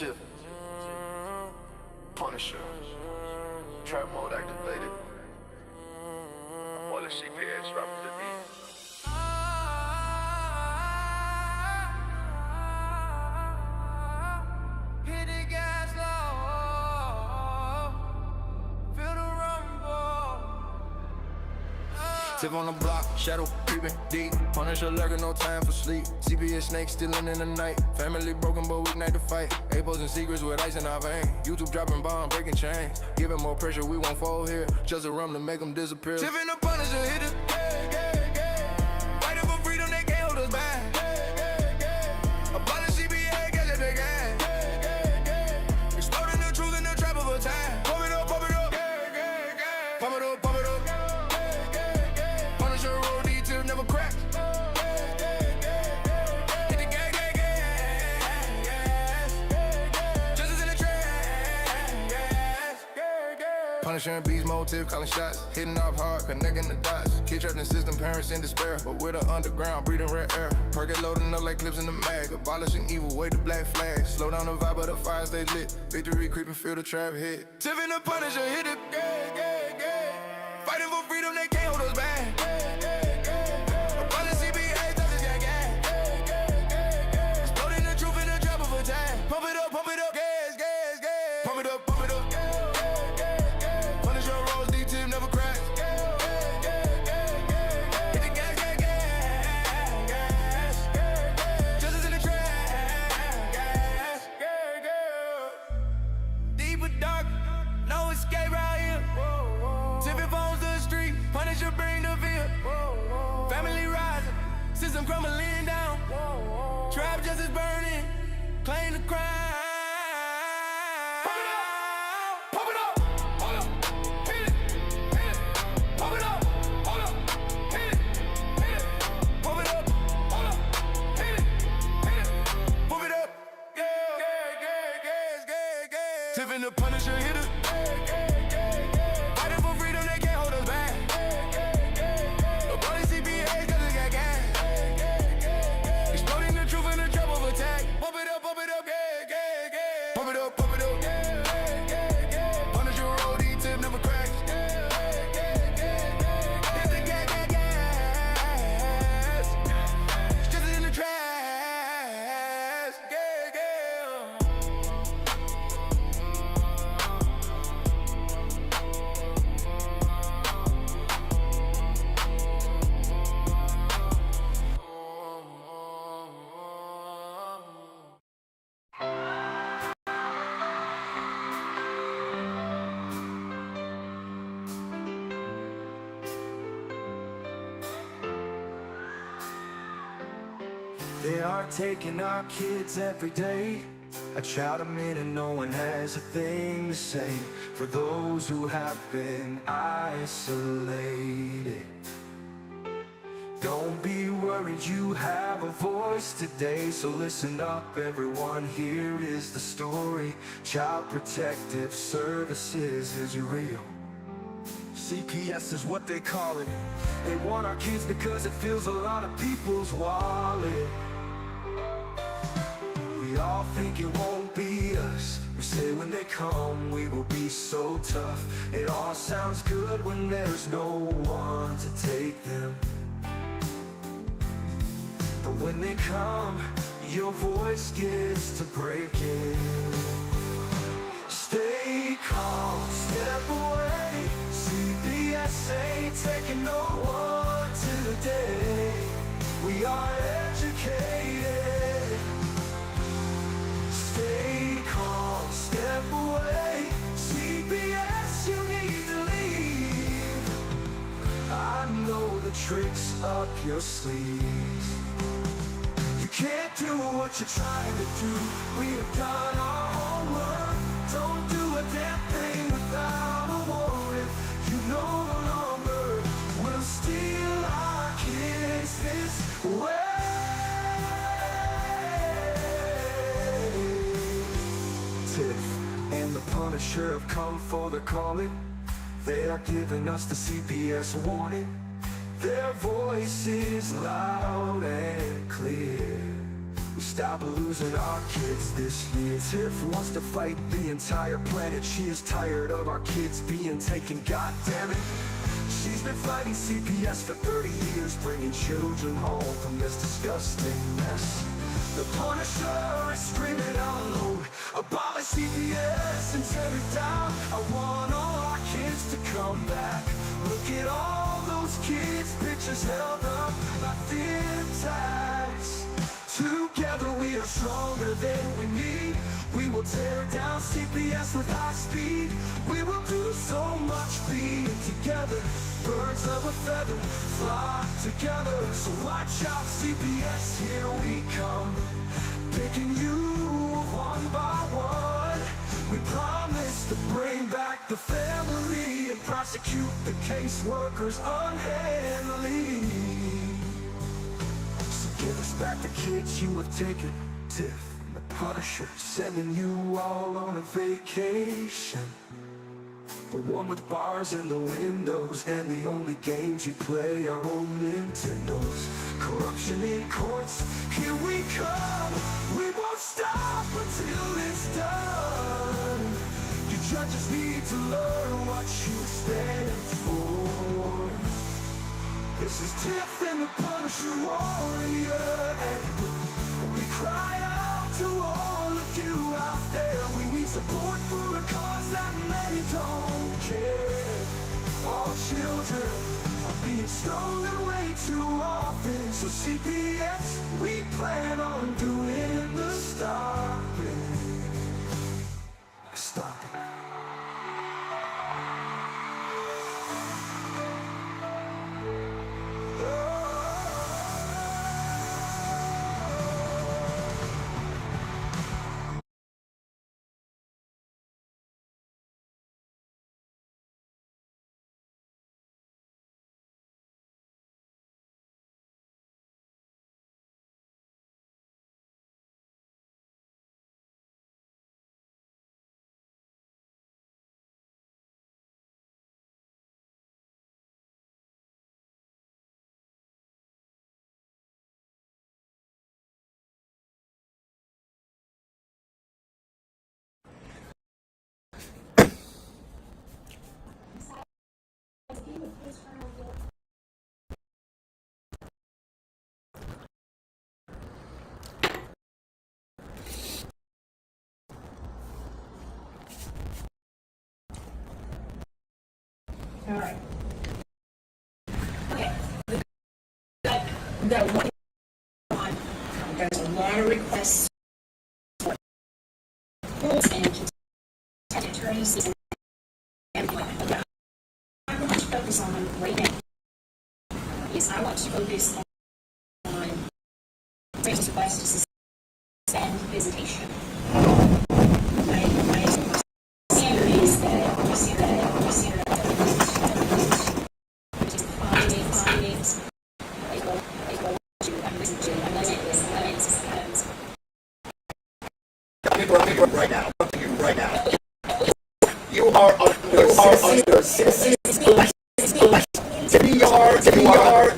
Tiff, Punisher, trap mode activated. All the CPS dropping the beat. Hit the gas low, feel the rumble. Tiff on the block, shadow creeping deep. Punisher lurking, no time for sleep. CPS snakes stealing in the night. Family broken, but weeknight to fight. Expos and secrets with ice in our vein. YouTube dropping bomb, breaking chains. Giving more pressure, we won't fall here. Just a rum to make them disappear. Tiff and the Punisher hit it. Fighting for freedom, they can't hold us back. Abolish CPS, catch up the gang. Exploding the truth in the trap of a time. Pump it up, pump it up. Pump it up, pump it up. Punisher roll D till never crack. Hit the gang, gang, gang. Justice in the trash. Punisher and beast motive, calling shots. Hitting off hard, connecting the dots. Kid trapped in system, parents in despair. But with the underground, breathing rare air. Perk it loading up like clips in the mag. Abolishing evil, wave the black flag. Slow down the vibe, but the fire stay lit. Victory creeping, feel the trap hit. Tiff and the Punisher hit it. Fighting for freedom, they can't hold us back. Abolish CPA, justice, gang, gang. Exploding the truth in the trap of a time. Pump it up, gas, gas, gas. Pump it up, pump it up. Punisher rolls, D-tip never cracks. Hit the gas, gas, gas. Justice in the trash. Deep and dark, no escape right here. Tipping phones to the street, Punisher bring the fear. Family rising, system crumbling down. Trap justice burning, claim the crime. Pump it up, hold up, hit it, hit it. Pump it up, hold up, hit it, hit it. Pump it up, hold up, hit it, hit it. Pump it up, yeah, yeah, yeah, yeah, yeah. Tiff and the Punisher hit it. Fighting for freedom, they can't hold us back. Abolish CPA, justice, gang, gang. Exploding the truth in the trap of attack. Pump it up, yeah, yeah, yeah. Pump it up, yeah, yeah, yeah. Punisher roll, D-tip never cracks. Hit the gas, gas, gas. Justice in the trash. Yeah, yeah. They are taking our kids every day. I shout them in and no one has a thing to say for those who have been isolated. Don't be worried, you have a voice today. So listen up everyone, here is the story. Child Protective Services is real. CPS is what they call it. They want our kids because it fills a lot of people's wallet. We all think it won't be us. We say when they come we will be so tough. It all sounds good when there's no one to take them. But when they come, your voice gets to breaking. Stay calm, step away. CPS ain't taking no one today. We are educated. Stay calm, step away. CPS, you need to leave. I know the tricks up your sleeves. You can't do what you're trying to do. We have done our homework. Don't do a damn thing without a warrant. You no longer will steal our kids this way. Tiff and the Punisher have come for the calling. They are giving us the CPS warning. Their voice is loud and clear. We stop losing our kids this year. Tiff wants to fight the entire planet. She is tired of our kids being taken, god damn it. She's been fighting CPS for 30 years, bringing children home from this disgusting mess. The Punisher is screaming out loud, abolish CPS and tear it down. I want all our kids to come back. Look at all those kids, pictures held up by thin tags. Together we are stronger than we need. We will tear down CPS with high speed. We will do so much being together. Birds of a feather flock together. So watch out CPS, here we come. Picking you one by one. We promise to bring back the family and prosecute the caseworkers unhandily. Give us back the kids you have taken. Tiff and the Punisher, sending you all on a vacation. The one with bars in the windows, and the only games you play are old Nintendos. Corruption in courts, here we come. We won't stop until it's done. You judges need to learn what you stand for. This is Tiff and the Punisher warrior, and we cry out to all of you out there. We need support for a cause that many don't care. All children are being stolen way too often. So CPS, we plan on doing the stopping. Stopping. All right. Okay. That one on. There's a lot of requests for rules and attorneys and what I want to focus on right now is I want to focus on raising requests to suspend visitation. My standard is that right now. You are under citizen.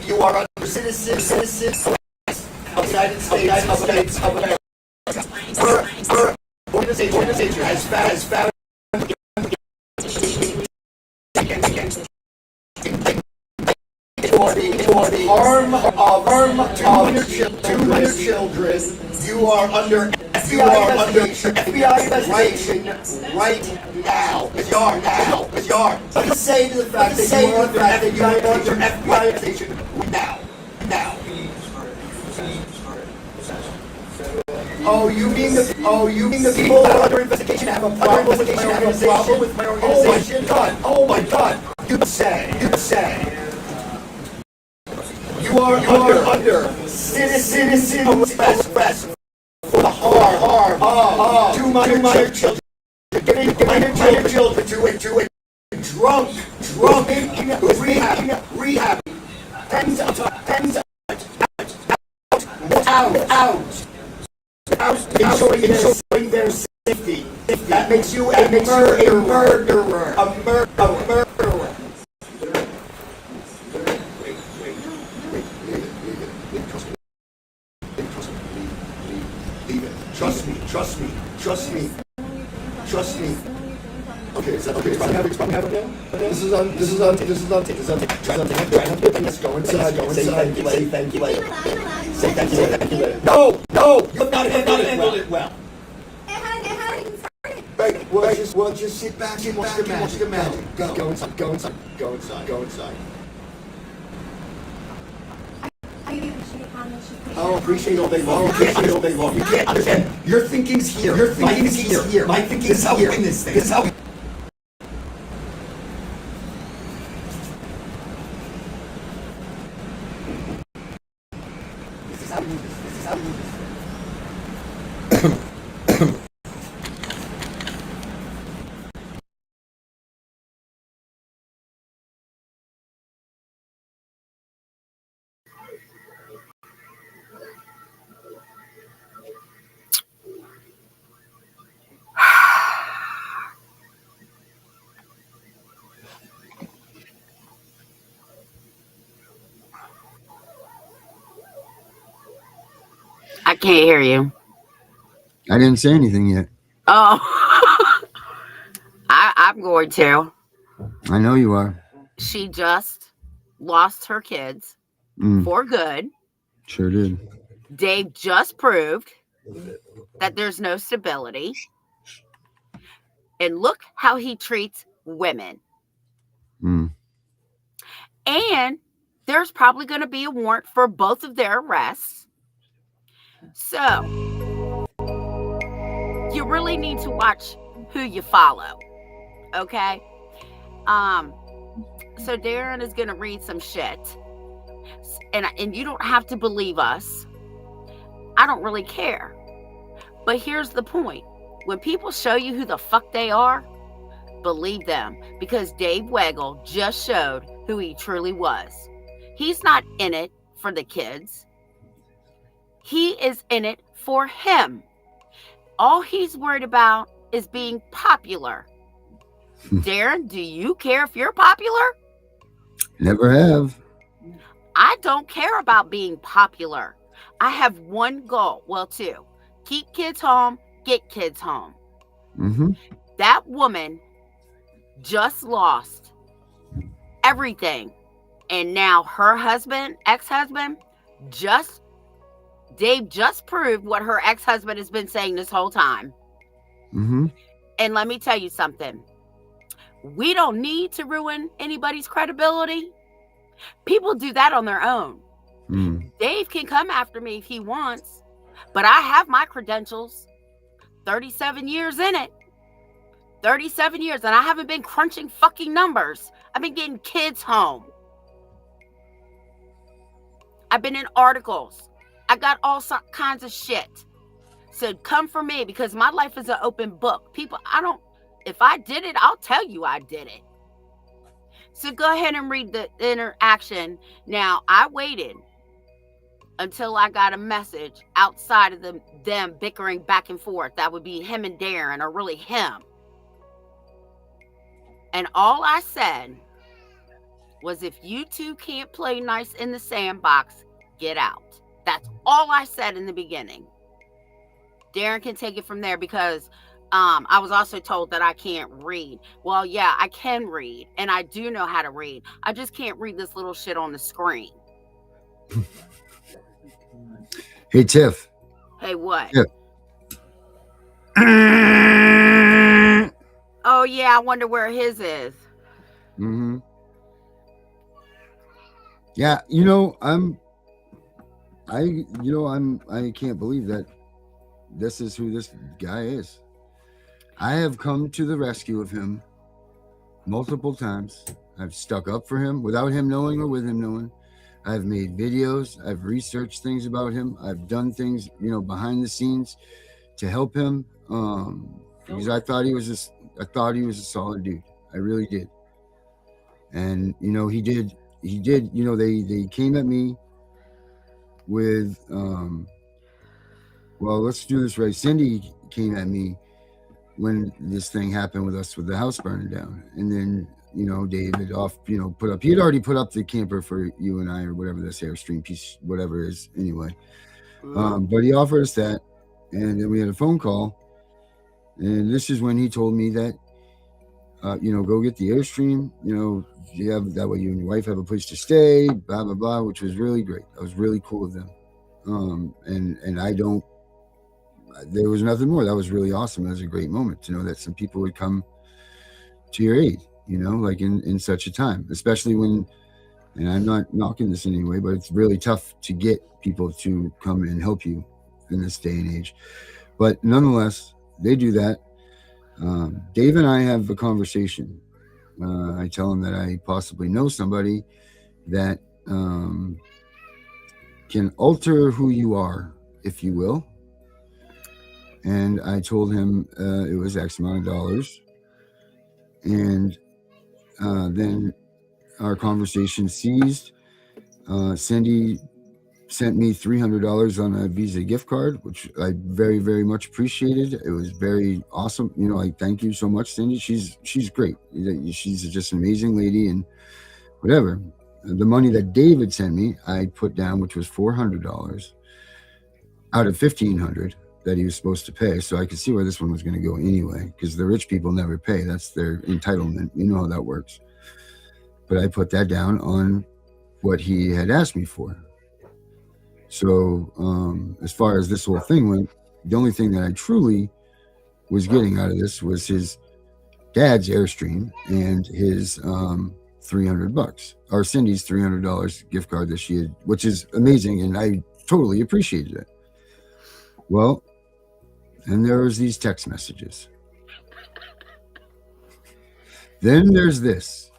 You are under citizen of the United States of America. Her organization has found for the harm of your children. You are under FBI investigation right now. You are. Let me say to the fact that you are under FBI investigation now. Oh, you mean the people that are under investigation have a problem with my organization? Oh my God! You say. You are under citizen arrest for the harm to minor children, giving minor children to a drunk rehab, tens out, ensuring their safety. That makes you a murderer. Let's go inside. Say thank you later. Say thank you later. No, you've not handled it well. Right, well, just sit back and watch the magic. Go inside. Oh, appreciate all day long. You can't understand. Your thinking's here. My thinking's here. My thinking's here. This is how. I can't hear you. I didn't say anything yet. Oh, I'm going to. I know you are. She just lost her kids for good. Sure did. Dave just proved that there's no stability. And look how he treats women. And there's probably going to be a warrant for both of their arrests. So you really need to watch who you follow. Okay? So Darren is going to read some shit. And you don't have to believe us. I don't really care. But here's the point. When people show you who the fuck they are, believe them. Because Dave Weigel just showed who he truly was. He's not in it for the kids. He is in it for him. All he's worried about is being popular. Darren, do you care if you're popular? Never have. I don't care about being popular. I have one goal. Well, two. Keep kids home, get kids home. That woman just lost everything. And now her husband, ex-husband, Dave just proved what her ex-husband has been saying this whole time. And let me tell you something. We don't need to ruin anybody's credibility. People do that on their own. Dave can come after me if he wants, but I have my credentials. 37 years in it. 37 years, and I haven't been crunching fucking numbers. I've been getting kids home. I've been in articles. I got all kinds of shit. So come for me because my life is an open book. People, if I did it, I'll tell you I did it. So go ahead and read the interaction. Now, I waited until I got a message outside of them bickering back and forth. That would be him and Darren, or really him. And all I said was, if you two can't play nice in the sandbox, get out. That's all I said in the beginning. Darren can take it from there because I was also told that I can't read. Well, yeah, I can read, and I do know how to read. I just can't read this little shit on the screen. Hey, Tiff. Hey, what? Tiff. Oh, yeah, I wonder where his is. Yeah, I can't believe that this is who this guy is. I have come to the rescue of him multiple times. I've stuck up for him without him knowing or with him knowing. I've made videos. I've researched things about him. I've done things, behind the scenes to help him. Because I thought he was a solid dude. I really did. And, he did, they came at me with, well, let's do this right. Cindy came at me when this thing happened with us with the house burning down. And then, David put up, he had already put up the camper for you and I, or whatever this Airstream piece, whatever it is anyway. But he offered us that. And then we had a phone call. And this is when he told me that go get the Airstream. You have that way you and your wife have a place to stay, blah blah blah, which was really great. That was really cool of them. And I don't. There was nothing more. That was really awesome. It was a great moment to know that some people would come to your aid. Like in such a time, especially when. And I'm not knocking this in any way, but it's really tough to get people to come and help you in this day and age. But nonetheless, they do that. Dave and I have a conversation. I tell him that I possibly know somebody that can alter who you are, if you will. And I told him it was X amount of dollars. And then our conversation ceased. Cindy sent me $300 on a Visa gift card, which I very, very much appreciated. It was very awesome. Thank you so much, Cindy. She's great. She's just an amazing lady and whatever. The money that David sent me, I put down, which was $400 out of $1,500 that he was supposed to pay. So I could see where this one was going to go anyway, because the rich people never pay. That's their entitlement. You know how that works. But I put that down on what he had asked me for. So as far as this whole thing went, the only thing that I truly was getting out of this was his dad's Airstream and his $300, or Cindy's $300 gift card that she had, which is amazing, and I totally appreciated it. Well, and there was these text messages. Then there's this.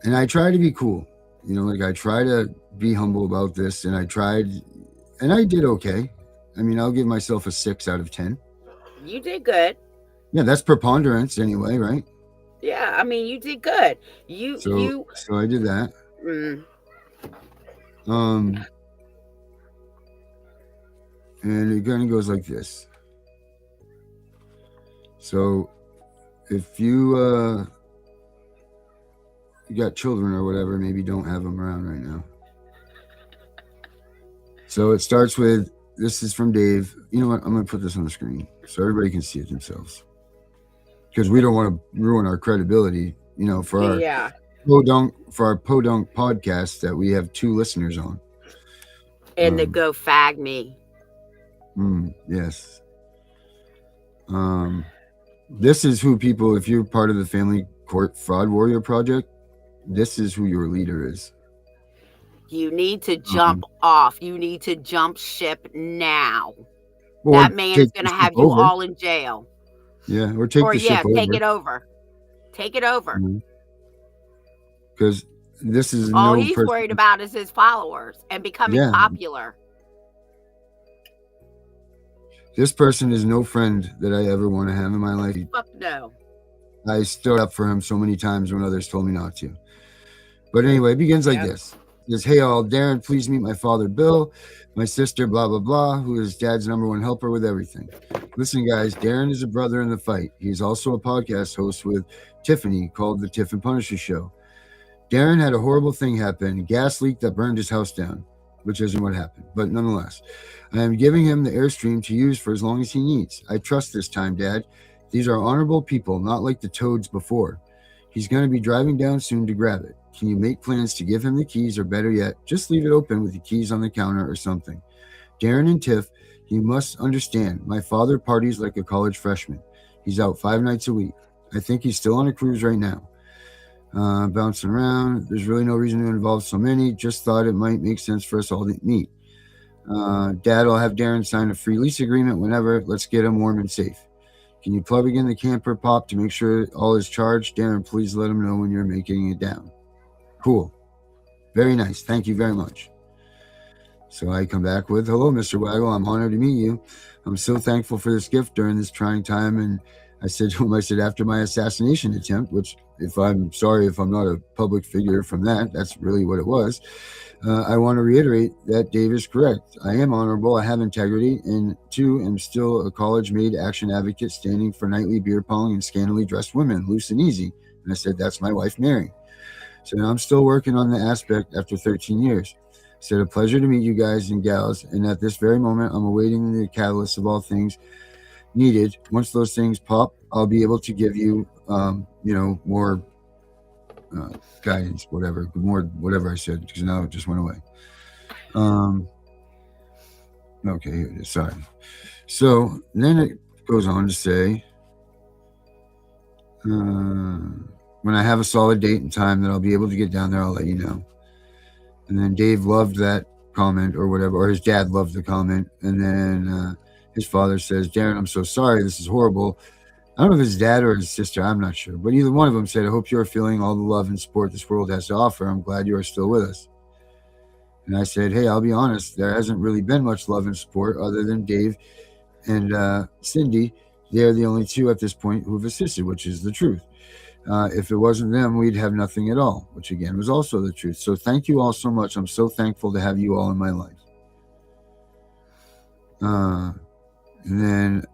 And I try to be cool, I try to be humble about this, and I tried, and I did okay. I mean, I'll give myself a 6 out of 10. You did good. Yeah, that's preponderance anyway, right? Yeah, I mean, you did good. So I did that. And it kind of goes like this. So if you got children or whatever, maybe don't have them around right now. So it starts with, this is from Dave. You know what? I'm going to put this on the screen so everybody can see it themselves, because we don't want to ruin our credibility, for our Podunk podcast that we have 2 listeners on. And the go fag me. Yes. This is who people, if you're part of the Family Court Fraud Warrior Project, this is who your leader is. You need to jump off. You need to jump ship now. Or that man is going to have you all in jail. Yeah, or take the ship over. Take it over. Take it over. Because this is all he's worried about is his followers and becoming popular. This person is no friend that I ever want to have in my life. Fuck no. I stood up for him so many times when others told me not to. But anyway, it begins like this. It says, hey all, Darren, please meet my father, Bill, my sister, blah, blah, blah, who is Dad's #1 helper with everything. Listen, guys, Darren is a brother in the fight. He's also a podcast host with Tiffany called The Tiff and Punisher Show. Darren had a horrible thing happen, gas leak that burned his house down, which isn't what happened. But nonetheless, I am giving him the Airstream to use for as long as he needs. I trust this time, Dad. These are honorable people, not like the toads before. He's going to be driving down soon to grab it. Can you make plans to give him the keys, or better yet, just leave it open with the keys on the counter or something? Darren and Tiff, you must understand, my father parties like a college freshman. He's out 5 nights a week. I think he's still on a cruise right now. Bouncing around. There's really no reason to involve so many. Just thought it might make sense for us all to meet. Dad, I'll have Darren sign a free lease agreement whenever. Let's get him warm and safe. Can you plug in the camper pop to make sure all is charged? Darren, please let him know when you're making it down. Cool. Very nice. Thank you very much. So I come back with, hello, Mr. Waggle. I'm honored to meet you. I'm so thankful for this gift during this trying time. And I said to him, after my assassination attempt, which if I'm sorry if I'm not a public figure from that, that's really what it was. I want to reiterate that Dave is correct. I am honorable. I have integrity. And 2, am still a college-made action advocate standing for nightly beer pong and scantily dressed women, loose and easy. And I said, that's my wife, Mary. So now I'm still working on the aspect after 13 years. It's a pleasure to meet you guys and gals. And at this very moment, I'm awaiting the catalyst of all things needed. Once those things pop, I'll be able to give you, more guidance, whatever I said, because now it just went away. Okay, here it is. Sorry. So then it goes on to say, when I have a solid date and time that I'll be able to get down there, I'll let you know. And then Dave loved that comment or whatever, or his dad loved the comment. And then his father says, Darren, I'm so sorry. This is horrible. I don't know if his dad or his sister, I'm not sure. But either one of them said, I hope you are feeling all the love and support this world has to offer. I'm glad you are still with us. And I said, hey, I'll be honest. There hasn't really been much love and support other than Dave and Cindy. They're the only two at this point who have assisted, which is the truth. If it wasn't them, we'd have nothing at all, which again was also the truth. So thank you all so much. I'm so thankful to have you all in my life. And then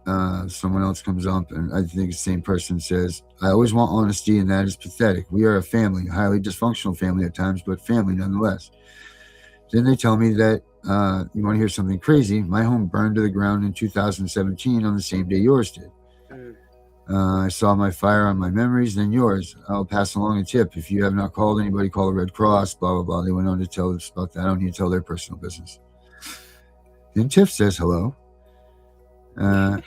someone else comes up, and I think the same person says, I always want honesty, and that is pathetic. We are a family, a highly dysfunctional family at times, but family nonetheless. Then they tell me that, you want to hear something crazy? My home burned to the ground in 2017 on the same day yours did. I saw my fire on my memories, then yours. I'll pass along a tip. If you have not called anybody, call the Red Cross, blah, blah, blah. They went on to tell us about that. I don't need to tell their personal business. Then Tiff says hello. And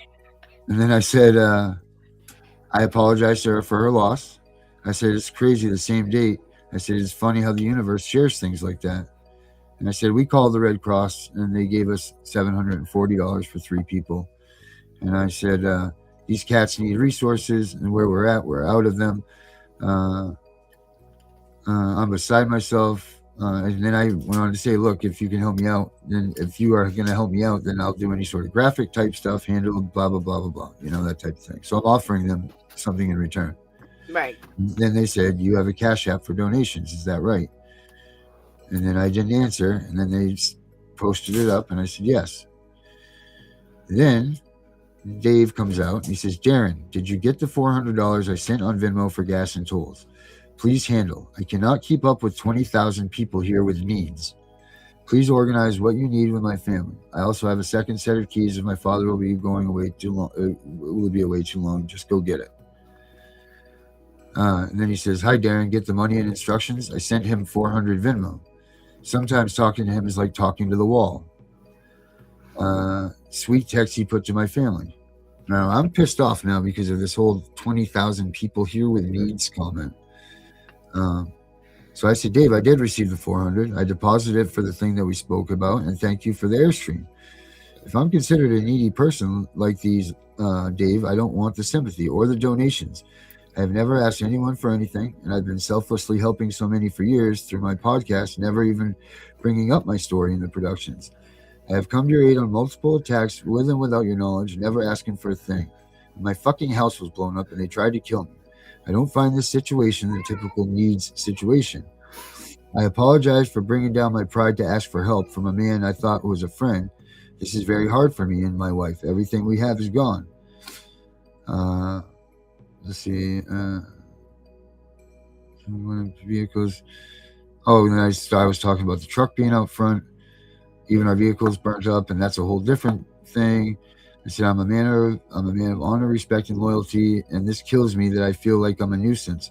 then I said, I apologize to her for her loss. I said, it's crazy, the same date. I said, it's funny how the universe shares things like that. And I said, we called the Red Cross, and they gave us $740 for 3 people. And I said, these cats need resources, and where we're at, we're out of them. I'm beside myself. And then I went on to say, look, if you can help me out, then if you are going to help me out, then I'll do any sort of graphic type stuff, handle blah, blah, blah, blah, blah, that type of thing. So I'm offering them something in return. Right. Then they said, you have a Cash App for donations. Is that right? And then I didn't answer. And then they posted it up, and I said, yes. Then Dave comes out and he says, Darren, did you get the $400 I sent on Venmo for gas and tolls? Please handle. I cannot keep up with 20,000 people here with needs. Please organize what you need with my family. I also have a second set of keys if my father will be going away too long. Will be away too long. Just go get it. And then he says, hi, Darren, get the money and instructions. I sent him 400 Venmo. Sometimes talking to him is like talking to the wall. Sweet text he put to my family. Now, I'm pissed off now because of this whole 20,000 people here with needs comment. So I said, Dave, I did receive the 400. I deposited it for the thing that we spoke about, and thank you for the Airstream. If I'm considered a needy person like these, Dave, I don't want the sympathy or the donations. I have never asked anyone for anything, and I've been selflessly helping so many for years through my podcast, never even bringing up my story in the productions. I have come to your aid on multiple attacks with and without your knowledge, never asking for a thing. My fucking house was blown up, and they tried to kill me. I don't find this situation the typical needs situation. I apologize for bringing down my pride to ask for help from a man I thought was a friend. This is very hard for me and my wife. Everything we have is gone. Let's see. Vehicles. Oh, and I was talking about the truck being out front. Even our vehicles burnt up, and that's a whole different thing. I said, I'm a man of honor, respect, and loyalty, and this kills me that I feel like I'm a nuisance.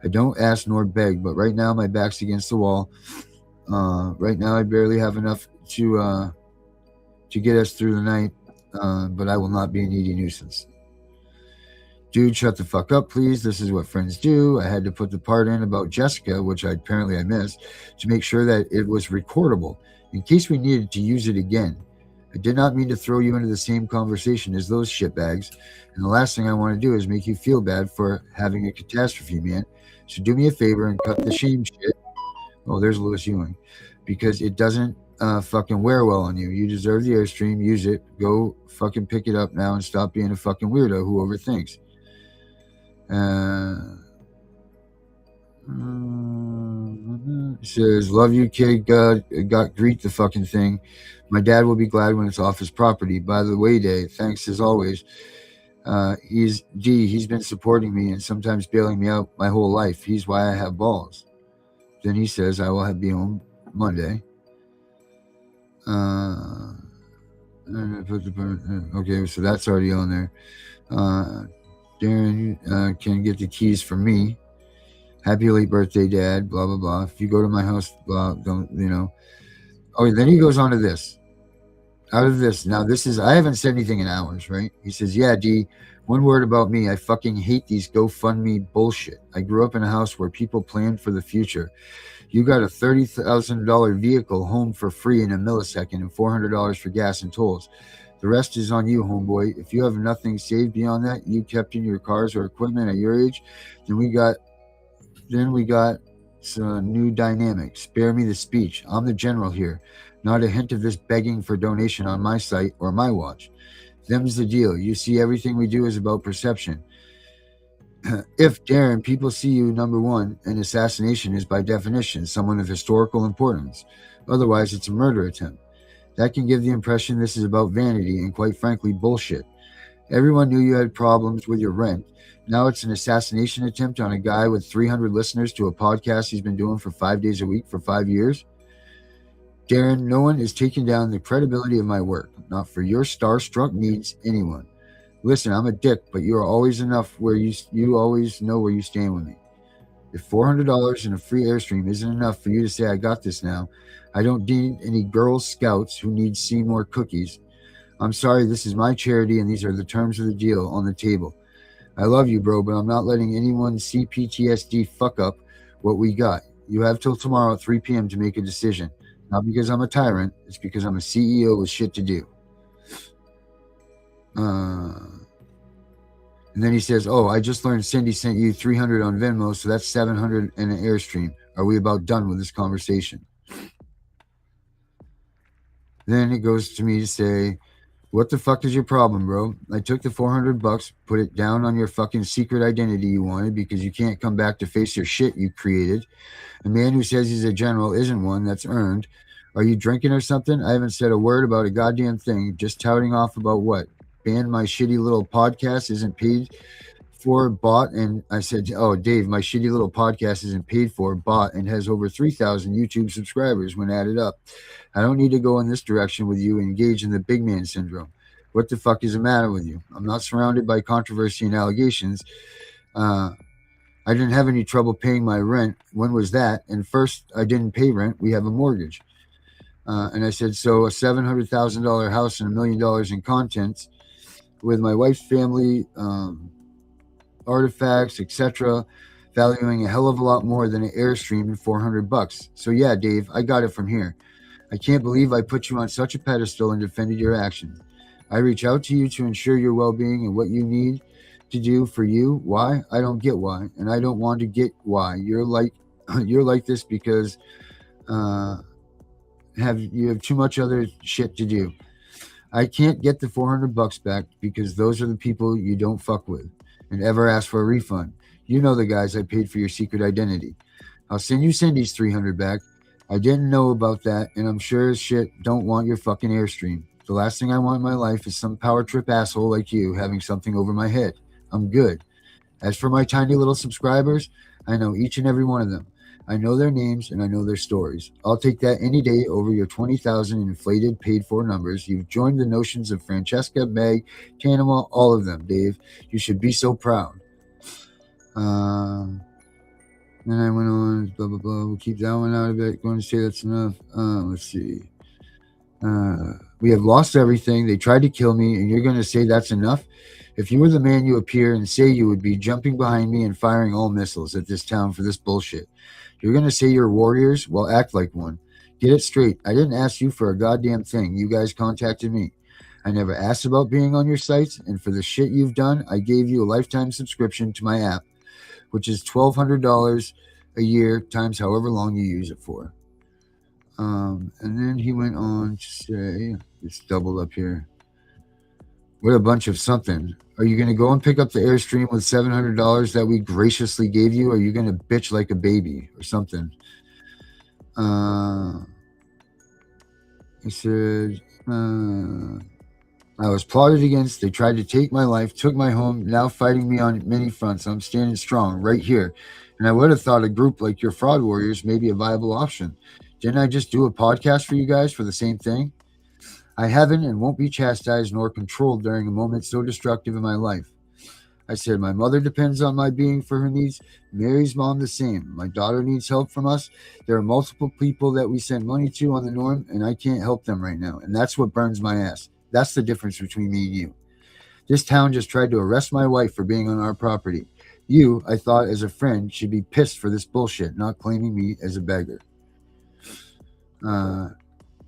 I don't ask nor beg, but right now my back's against the wall. Right now I barely have enough to get us through the night, but I will not be a needy nuisance. Dude, shut the fuck up, please. This is what friends do. I had to put the part in about Jessica, which I missed, to make sure that it was recordable in case we needed to use it again. I did not mean to throw you into the same conversation as those shitbags, and the last thing I want to do is make you feel bad for having a catastrophe, man. So do me a favor and cut the shame shit. Oh, there's Lewis Ewing. Because it doesn't fucking wear well on you. You deserve the Airstream. Use it. Go fucking pick it up now and stop being a fucking weirdo who overthinks. He says, love you, kid. God, greet the fucking thing. My dad will be glad when it's off his property. By the way, Dave, thanks as always. He's been supporting me and sometimes bailing me out my whole life. He's why I have balls. Then he says, I will be home Monday. Okay, so that's already on there. Darren can get the keys from me. Happy late birthday, Dad. Blah blah blah. If you go to my house, blah, don't Oh, then he goes on to this. Out of this, now this is, I haven't said anything in hours, right? He says, yeah, D, one word about me. I fucking hate these GoFundMe bullshit. I grew up in a house where people planned for the future. You got a $30,000 vehicle home for free in a millisecond and $400 for gas and tolls. The rest is on you, homeboy. If you have nothing saved beyond that, you kept in your cars or equipment at your age, then we got some new dynamic. Spare me the speech. I'm the general here. Not a hint of this begging for donation on my site or my watch. Them's the deal. You see, everything we do is about perception. If, Darren, people see you, number one, an assassination is by definition someone of historical importance. Otherwise, it's a murder attempt. That can give the impression this is about vanity and, quite frankly, bullshit. Everyone knew you had problems with your rent. Now it's an assassination attempt on a guy with 300 listeners to a podcast he's been doing for 5 days a week for 5 years. Darren, no one is taking down the credibility of my work, not for your starstruck needs, anyone. Listen, I'm a dick, but you are always enough where you always know where you stand with me. If $400 and a free Airstream isn't enough for you to say I got this now, I don't need any Girl Scouts who need Seymour cookies. I'm sorry, this is my charity and these are the terms of the deal on the table. I love you, bro, but I'm not letting anyone CPTSD fuck up what we got. You have till tomorrow at 3 p.m. to make a decision. Not because I'm a tyrant, it's because I'm a CEO with shit to do. And then he says, oh, I just learned Cindy sent you 300 on Venmo, so that's 700 in an Airstream. Are we about done with this conversation? Then it goes to me to say, what the fuck is your problem, bro? I took the $400, put it down on your fucking secret identity you wanted because you can't come back to face your shit you created. A man who says he's a general isn't one that's earned. Are you drinking or something? I haven't said a word about a goddamn thing, just touting off about what? Banned my shitty little podcast isn't paid for, bought, and I said, oh, Dave, my shitty little podcast isn't paid for, bought, and has over 3,000 YouTube subscribers when added up. I don't need to go in this direction with you and engage in the big man syndrome. What the fuck is the matter with you? I'm not surrounded by controversy and allegations. I didn't have any trouble paying my rent. When was that? And first, I didn't pay rent. We have a mortgage. And I said, so a $700,000 house and $1 million in contents with my wife's family, artifacts, etc., valuing a hell of a lot more than an Airstream and $400. So yeah, Dave, I got it from here. I can't believe I put you on such a pedestal and defended your actions. I reach out to you to ensure your well-being and what you need to do for you. Why? I don't get why, and I don't want to get why. You're like this because you have too much other shit to do. I can't get the $400 back because those are the people you don't fuck with and ever ask for a refund. You know the guys I paid for your secret identity. I'll send you Cindy's 300 back. I didn't know about that, and I'm sure as shit don't want your fucking Airstream. The last thing I want in my life is some power trip asshole like you having something over my head. I'm good. As for my tiny little subscribers, I know each and every one of them. I know their names and I know their stories. I'll take that any day over your 20,000 inflated paid-for numbers. You've joined the notions of Francesca, Meg, Tanima, all of them, Dave. You should be so proud. Then I went on, blah, blah, blah. We'll keep that one out of it. Going to say that's enough. Let's see. We have lost everything. They tried to kill me, and you're going to say that's enough? If you were the man you appear and say you would be jumping behind me and firing all missiles at this town for this bullshit. You're going to say you're warriors? Well, act like one. Get it straight. I didn't ask you for a goddamn thing. You guys contacted me. I never asked about being on your sites, and for the shit you've done, I gave you a lifetime subscription to my app, which is $1,200 a year times however long you use it for. And then he went on to say, it's doubled up here. What a bunch of something. Are you going to go and pick up the Airstream with $700 that we graciously gave you? Or are you going to bitch like a baby or something? He said, I was plotted against. They tried to take my life, took my home, now fighting me on many fronts. I'm standing strong right here. And I would have thought a group like your fraud warriors may be a viable option. Didn't I just do a podcast for you guys for the same thing? I haven't and won't be chastised nor controlled during a moment so destructive in my life. I said, my mother depends on my being for her needs. Mary's mom the same. My daughter needs help from us. There are multiple people that we send money to on the norm, and I can't help them right now. And that's what burns my ass. That's the difference between me and you. This town just tried to arrest my wife for being on our property. You, I thought, as a friend, should be pissed for this bullshit, not claiming me as a beggar.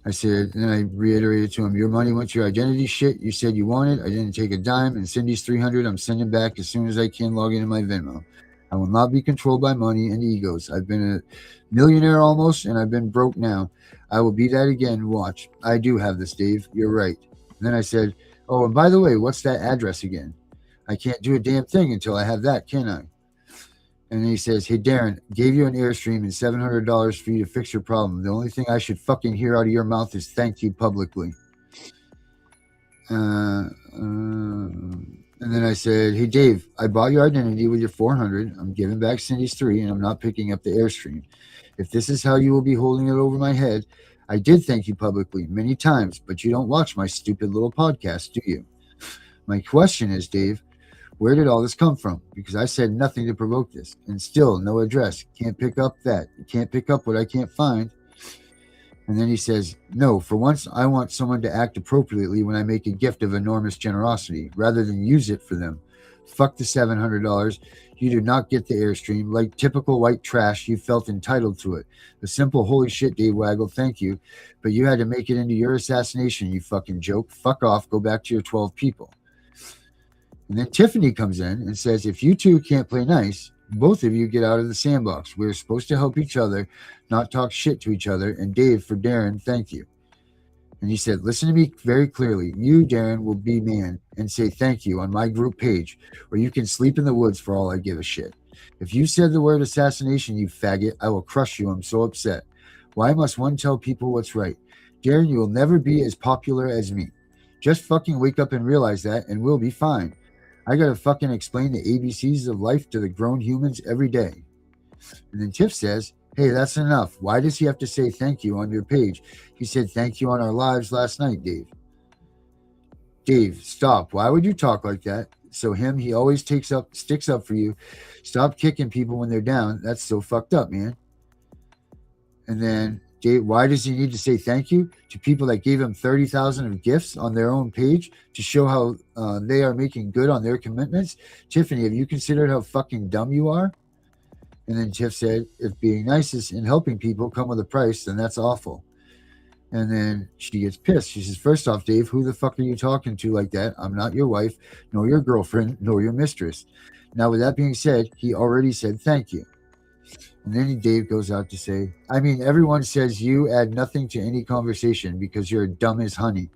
I said, and I reiterated to him, your money went to your identity shit. You said you wanted. I didn't take a dime. And Cindy's 300, I'm sending back as soon as I can log into my Venmo. I will not be controlled by money and egos. I've been a millionaire almost, and I've been broke now. I will be that again. Watch. I do have this, Dave. You're right. And then I said, oh, and by the way, what's that address again? I can't do a damn thing until I have that, can I? And then he says, hey, Darren, gave you an Airstream and $700 for you to fix your problem. The only thing I should fucking hear out of your mouth is thank you publicly. And then I said, hey, Dave, I bought your identity with your 400. I'm giving back Cindy's 3, and I'm not picking up the Airstream. If this is how you will be holding it over my head, I did thank you publicly many times, but you don't watch my stupid little podcast, do you? My question is, Dave, where did all this come from? Because I said nothing to provoke this, and still no address. Can't pick up that. You can't pick up what I can't find. And then he says, no, for once, I want someone to act appropriately when I make a gift of enormous generosity, rather than use it for them. Fuck the $700. You do not get the Airstream. Like typical white trash, you felt entitled to it. The simple, holy shit, Dave Waggle, thank you. But you had to make it into your assassination, you fucking joke. Fuck off. Go back to your 12 people. And then Tiffany comes in and says, if you two can't play nice, both of you get out of the sandbox. We're supposed to help each other, not talk shit to each other. And Dave, for Darren, thank you. And he said, listen to me very clearly. You, Darren, will be man and say thank you on my group page, or you can sleep in the woods for all I give a shit. If you said the word assassination, you faggot, I will crush you. I'm so upset. Why must one tell people what's right? Darren, you will never be as popular as me. Just fucking wake up and realize that, and we'll be fine. I gotta fucking explain the ABCs of life to the grown humans every day. And then Tiff says, hey, that's enough. Why does he have to say thank you on your page? He said thank you on our lives last night, Dave. Dave, stop. Why would you talk like that? So he always sticks up for you. Stop kicking people when they're down. That's so fucked up, man. And then Dave, why does he need to say thank you to people that gave him 30,000 of gifts on their own page to show how they are making good on their commitments? Tiffany, have you considered how fucking dumb you are? And then Tiff said, if being nice and helping people come with a price, then that's awful. And then she gets pissed. She says, first off, Dave, who the fuck are you talking to like that? I'm not your wife, nor your girlfriend, nor your mistress. Now, with that being said, he already said thank you. And then Dave goes out to say, I mean, everyone says you add nothing to any conversation because you're dumb as honey.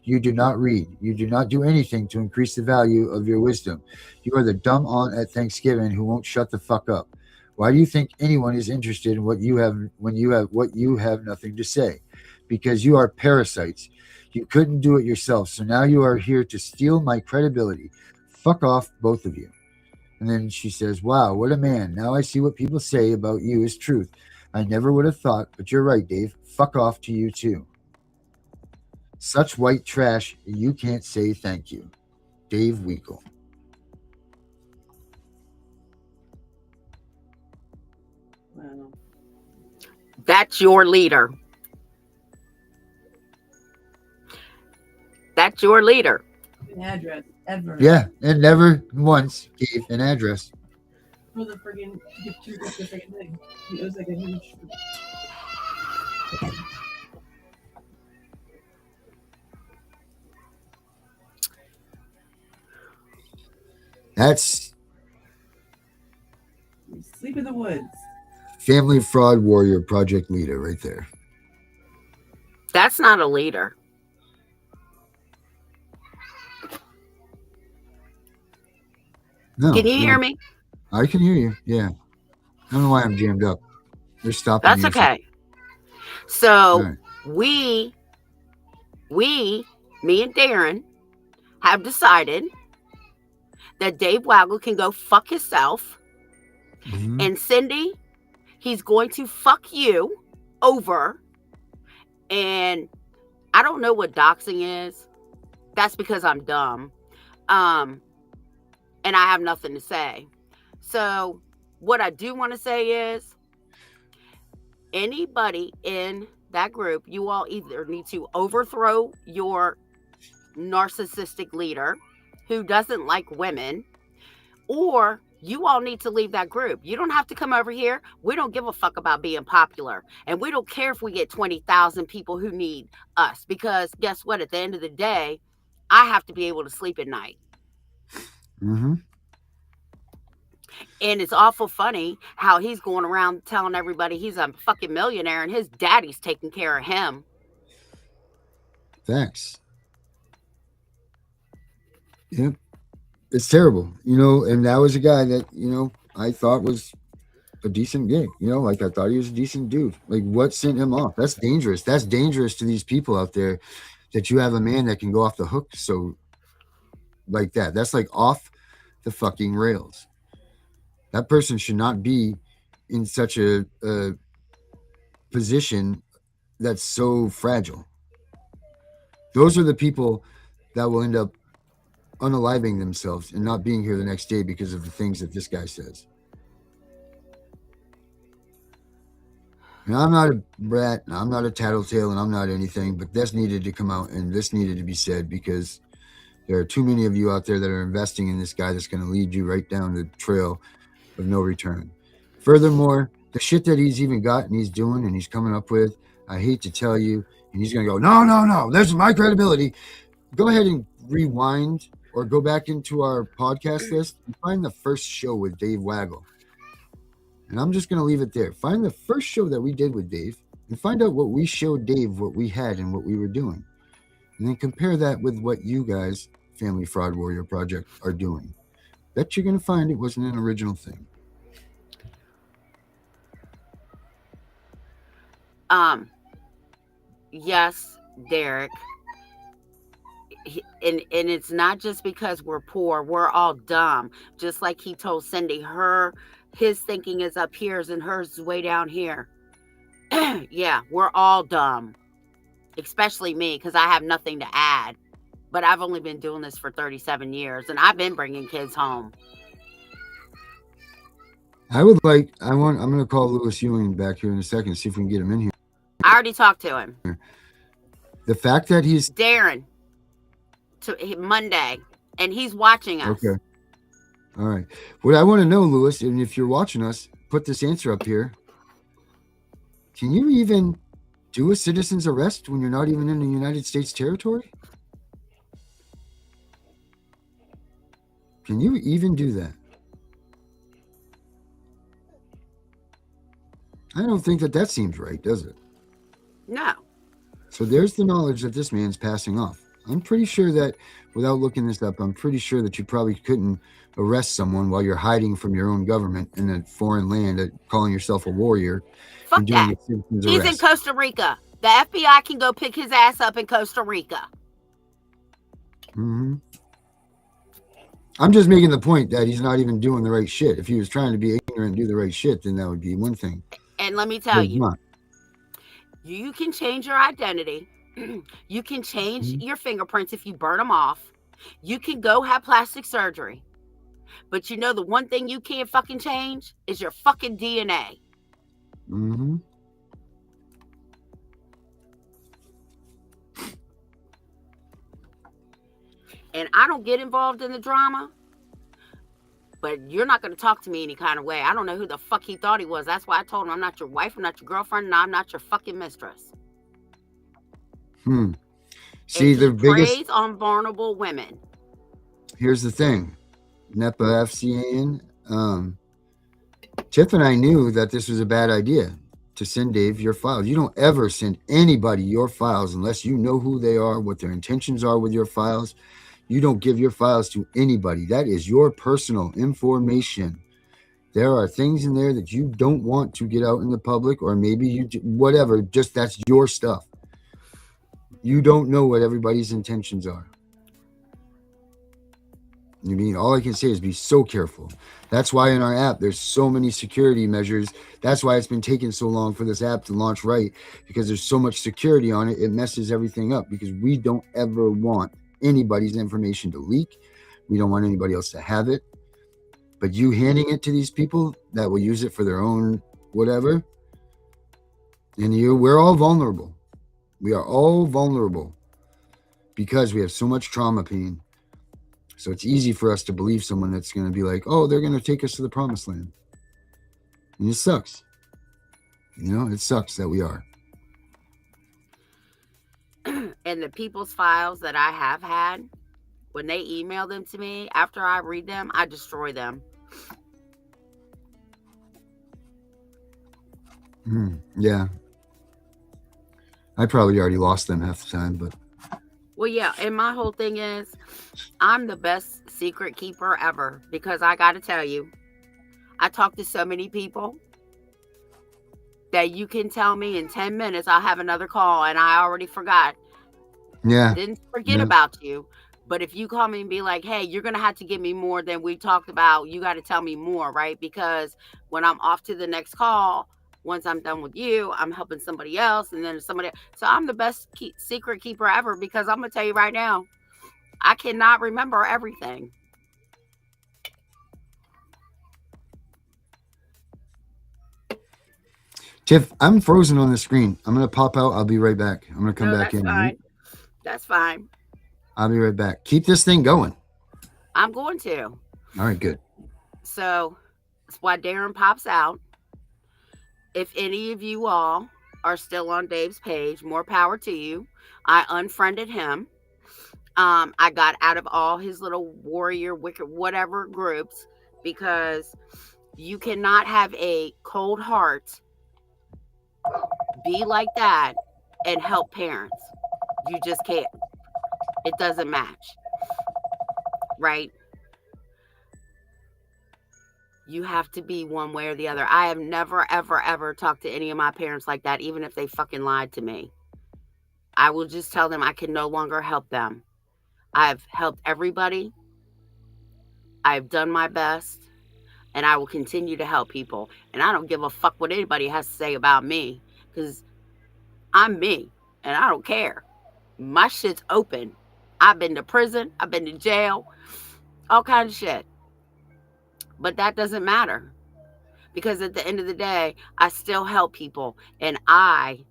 You do not read. You do not do anything to increase the value of your wisdom. You are the dumb aunt at Thanksgiving who won't shut the fuck up. Why do you think anyone is interested in what you have when you have nothing to say? Because you are parasites. You couldn't do it yourself, so now you are here to steal my credibility. Fuck off, both of you. And then she says, wow, what a man. Now I see what people say about you is truth. I never would have thought, but you're right, Dave. Fuck off to you too. Such white trash, you can't say thank you. Dave Weekle. Wow. That's your leader. That's your leader. An address ever. Yeah, and never once gave an address. For the friggin' the friggin' thing. It was like a huge. That's Sleep in the woods. family fraud warrior project leader right there. That's not a leader. No, Can you hear me? I can hear you. Yeah. I don't know why I'm jammed up. They're stopping That's me. okay. So Right. we, me and Darren, have decided that Dave Waggle can go fuck himself. Mhm. And Cindy, he's going to fuck you over. And I don't know what doxing is. That's because I'm dumb. and I have nothing to say. So what I do want to say is, anybody in that group, you all either need to overthrow your narcissistic leader who doesn't like women, or you all need to leave that group. You don't have to come over here. We don't give a fuck about being popular. And we don't care if we get 20,000 people who need us, because guess what? At the end of the day, I have to be able to sleep at night. Mm-hmm. And it's awful funny how he's going around telling everybody he's a fucking millionaire and his daddy's taking care of him. Facts. Yep. It's terrible, you know, and that was a guy that, you know, I thought was a decent gig, you know, like I thought he was a decent dude. Like, what sent him off? That's dangerous. That's dangerous to these people out there, that you have a man that can go off the hook so like that. That's like off the fucking rails. That person should not be in such a position that's so fragile. Those are the people that will end up unaliving themselves and not being here the next day because of the things that this guy says. And I'm not a brat, and I'm not a tattletale, and I'm not anything, but this needed to come out, and this needed to be said, because there are too many of you out there that are investing in this guy that's going to lead you right down the trail of no return. Furthermore, the shit that he's even got and he's doing and he's coming up with, I hate to tell you, and he's going to go, no, this is my credibility. Go ahead and rewind or go back into our podcast list and find the first show with Dave Waggle. And I'm just going to leave it there. Find the first show that we did with Dave and find out what we showed Dave, what we had and what we were doing. And then compare that with what you guys, Family Fraud Warrior Project, are doing. Bet you're going to find it wasn't an original thing. Yes, Derek. And it's not just because we're poor, we're all dumb. Just like he told Cindy, his thinking is up here and hers is way down here. Yeah, we're all dumb. Especially me, because I have nothing to add. But I've only been doing this for 37 years, and I've been bringing kids home. I'm going to call Lewis Ewing back here in a second, see if we can get him in here. I already talked to him. The fact that he's... Darren, Monday, and he's watching us. Okay. All right. What I want to know, Lewis, and if you're watching us, put this answer up here. Can you even do a citizen's arrest when you're not even in the United States territory? Can you even do that? I don't think that seems right, does it? No. So there's the knowledge that this man's passing off. I'm pretty sure that, without looking this up, I'm pretty sure that you probably couldn't arrest someone while you're hiding from your own government in a foreign land, calling yourself a warrior. Fuck that. He's in Costa Rica. The FBI can go pick his ass up in Costa Rica. Mm-hmm. I'm just making the point that he's not even doing the right shit. If he was trying to be ignorant and do the right shit, then that would be one thing. And let me tell you, you can change your identity. You can change your fingerprints if you burn them off. You can go have plastic surgery. But you know the one thing you can't fucking change is your fucking DNA. Mm-hmm. And I don't get involved in the drama, but you're not going to talk to me any kind of way. I don't know who the fuck he thought he was. That's why I told him I'm not your wife, I'm not your girlfriend, and I'm not your fucking mistress. See, and the biggest preys on vulnerable women. Here's the thing, NEPA FCAN. Tiff and I knew that this was a bad idea to send Dave your files. You don't ever send anybody your files unless you know who they are, what their intentions are with your files. You don't give your files to anybody. That is your personal information. There are things in there that you don't want to get out in the public, or maybe you, whatever, just that's your stuff. You don't know what everybody's intentions are. I mean, all I can say is be so careful. That's why in our app, there's so many security measures. That's why it's been taking so long for this app to launch right, because there's so much security on it. It messes everything up because we don't ever want anybody's information to leak. We don't want anybody else to have it. But you handing it to these people that will use it for their own whatever, and we're all vulnerable. We are all vulnerable because we have so much trauma pain. So it's easy for us to believe someone that's going to be like, oh, they're going to take us to the promised land. And it sucks. It sucks that we are. And the people's files that I have had, when they email them to me, after I read them, I destroy them. Yeah. I probably already lost them half the time, but. Well, yeah, and my whole thing is, I'm the best secret keeper ever, because I got to tell you, I talk to so many people that you can tell me in 10 minutes I'll have another call and I already forgot. Yeah. Didn't forget about you. But if you call me and be like, hey, you're going to have to give me more than we talked about, you got to tell me more, right? Because when I'm off to the next call, once I'm done with you, I'm helping somebody else and then somebody else. So I'm the best secret keeper ever, because I'm going to tell you right now, I cannot remember everything. Tiff, I'm frozen on the screen. I'm going to pop out. I'll be right back. I'm going to come back in. Fine. That's fine. I'll be right back. Keep this thing going. I'm going to. All right, good. So that's why Darren pops out. If any of you all are still on Dave's page, more power to you. I unfriended him. I got out of all his little warrior, wicked, whatever groups, because you cannot have a cold heart, be like that, and help parents. You just can't. It doesn't match. Right? You have to be one way or the other. I have never, ever, ever talked to any of my parents like that, even if they fucking lied to me. I will just tell them I can no longer help them. I've helped everybody. I've done my best. And I will continue to help people. And I don't give a fuck what anybody has to say about me. Because I'm me. And I don't care. My shit's open. I've been to prison. I've been to jail. All kinds of shit. But that doesn't matter. Because at the end of the day, I still help people. And I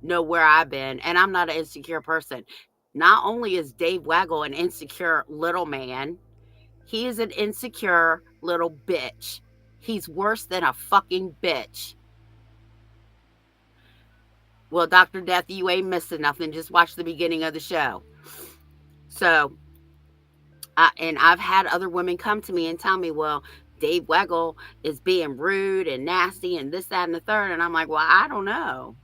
know where I've been. And I'm not an insecure person. Not only is Dave Waggle an insecure little man, he is an insecure little bitch. He's worse than a fucking bitch. Well, Dr. Death, you ain't missing nothing. Just watch the beginning of the show. So, and I've had other women come to me and tell me, well, Dave Waggle is being rude and nasty and this, that, and the third. And I'm like, well, I don't know.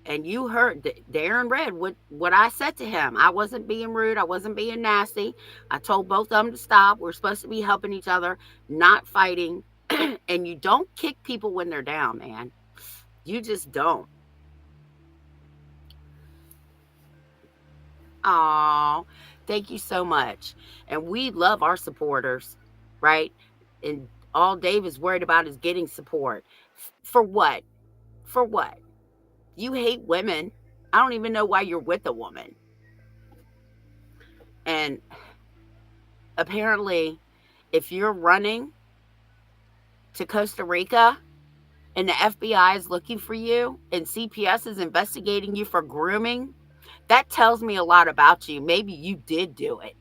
And you heard Darren read what I said to him. I wasn't being rude. I wasn't being nasty. I told both of them to stop. We're supposed to be helping each other, not fighting. And you don't kick people when they're down, man. You just don't. Oh, thank you so much. And we love our supporters, right? And all Dave is worried about is getting support. For what? For what? You hate women. I don't even know why you're with a woman. And apparently, if you're running to Costa Rica and the FBI is looking for you and CPS is investigating you for grooming, that tells me a lot about you. Maybe you did do it.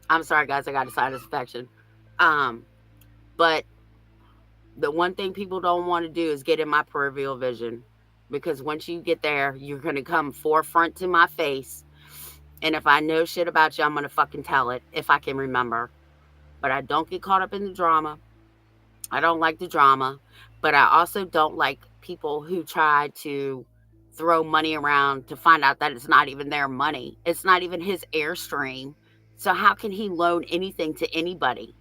I'm sorry, guys. I got a sinus infection. But the one thing people don't want to do is get in my peripheral vision, because once you get there, you're going to come forefront to my face. And if I know shit about you, I'm going to fucking tell it if I can remember. But I don't get caught up in the drama. I don't like the drama. But I also don't like people who try to throw money around to find out that it's not even their money. It's not even his Airstream. So how can he loan anything to anybody?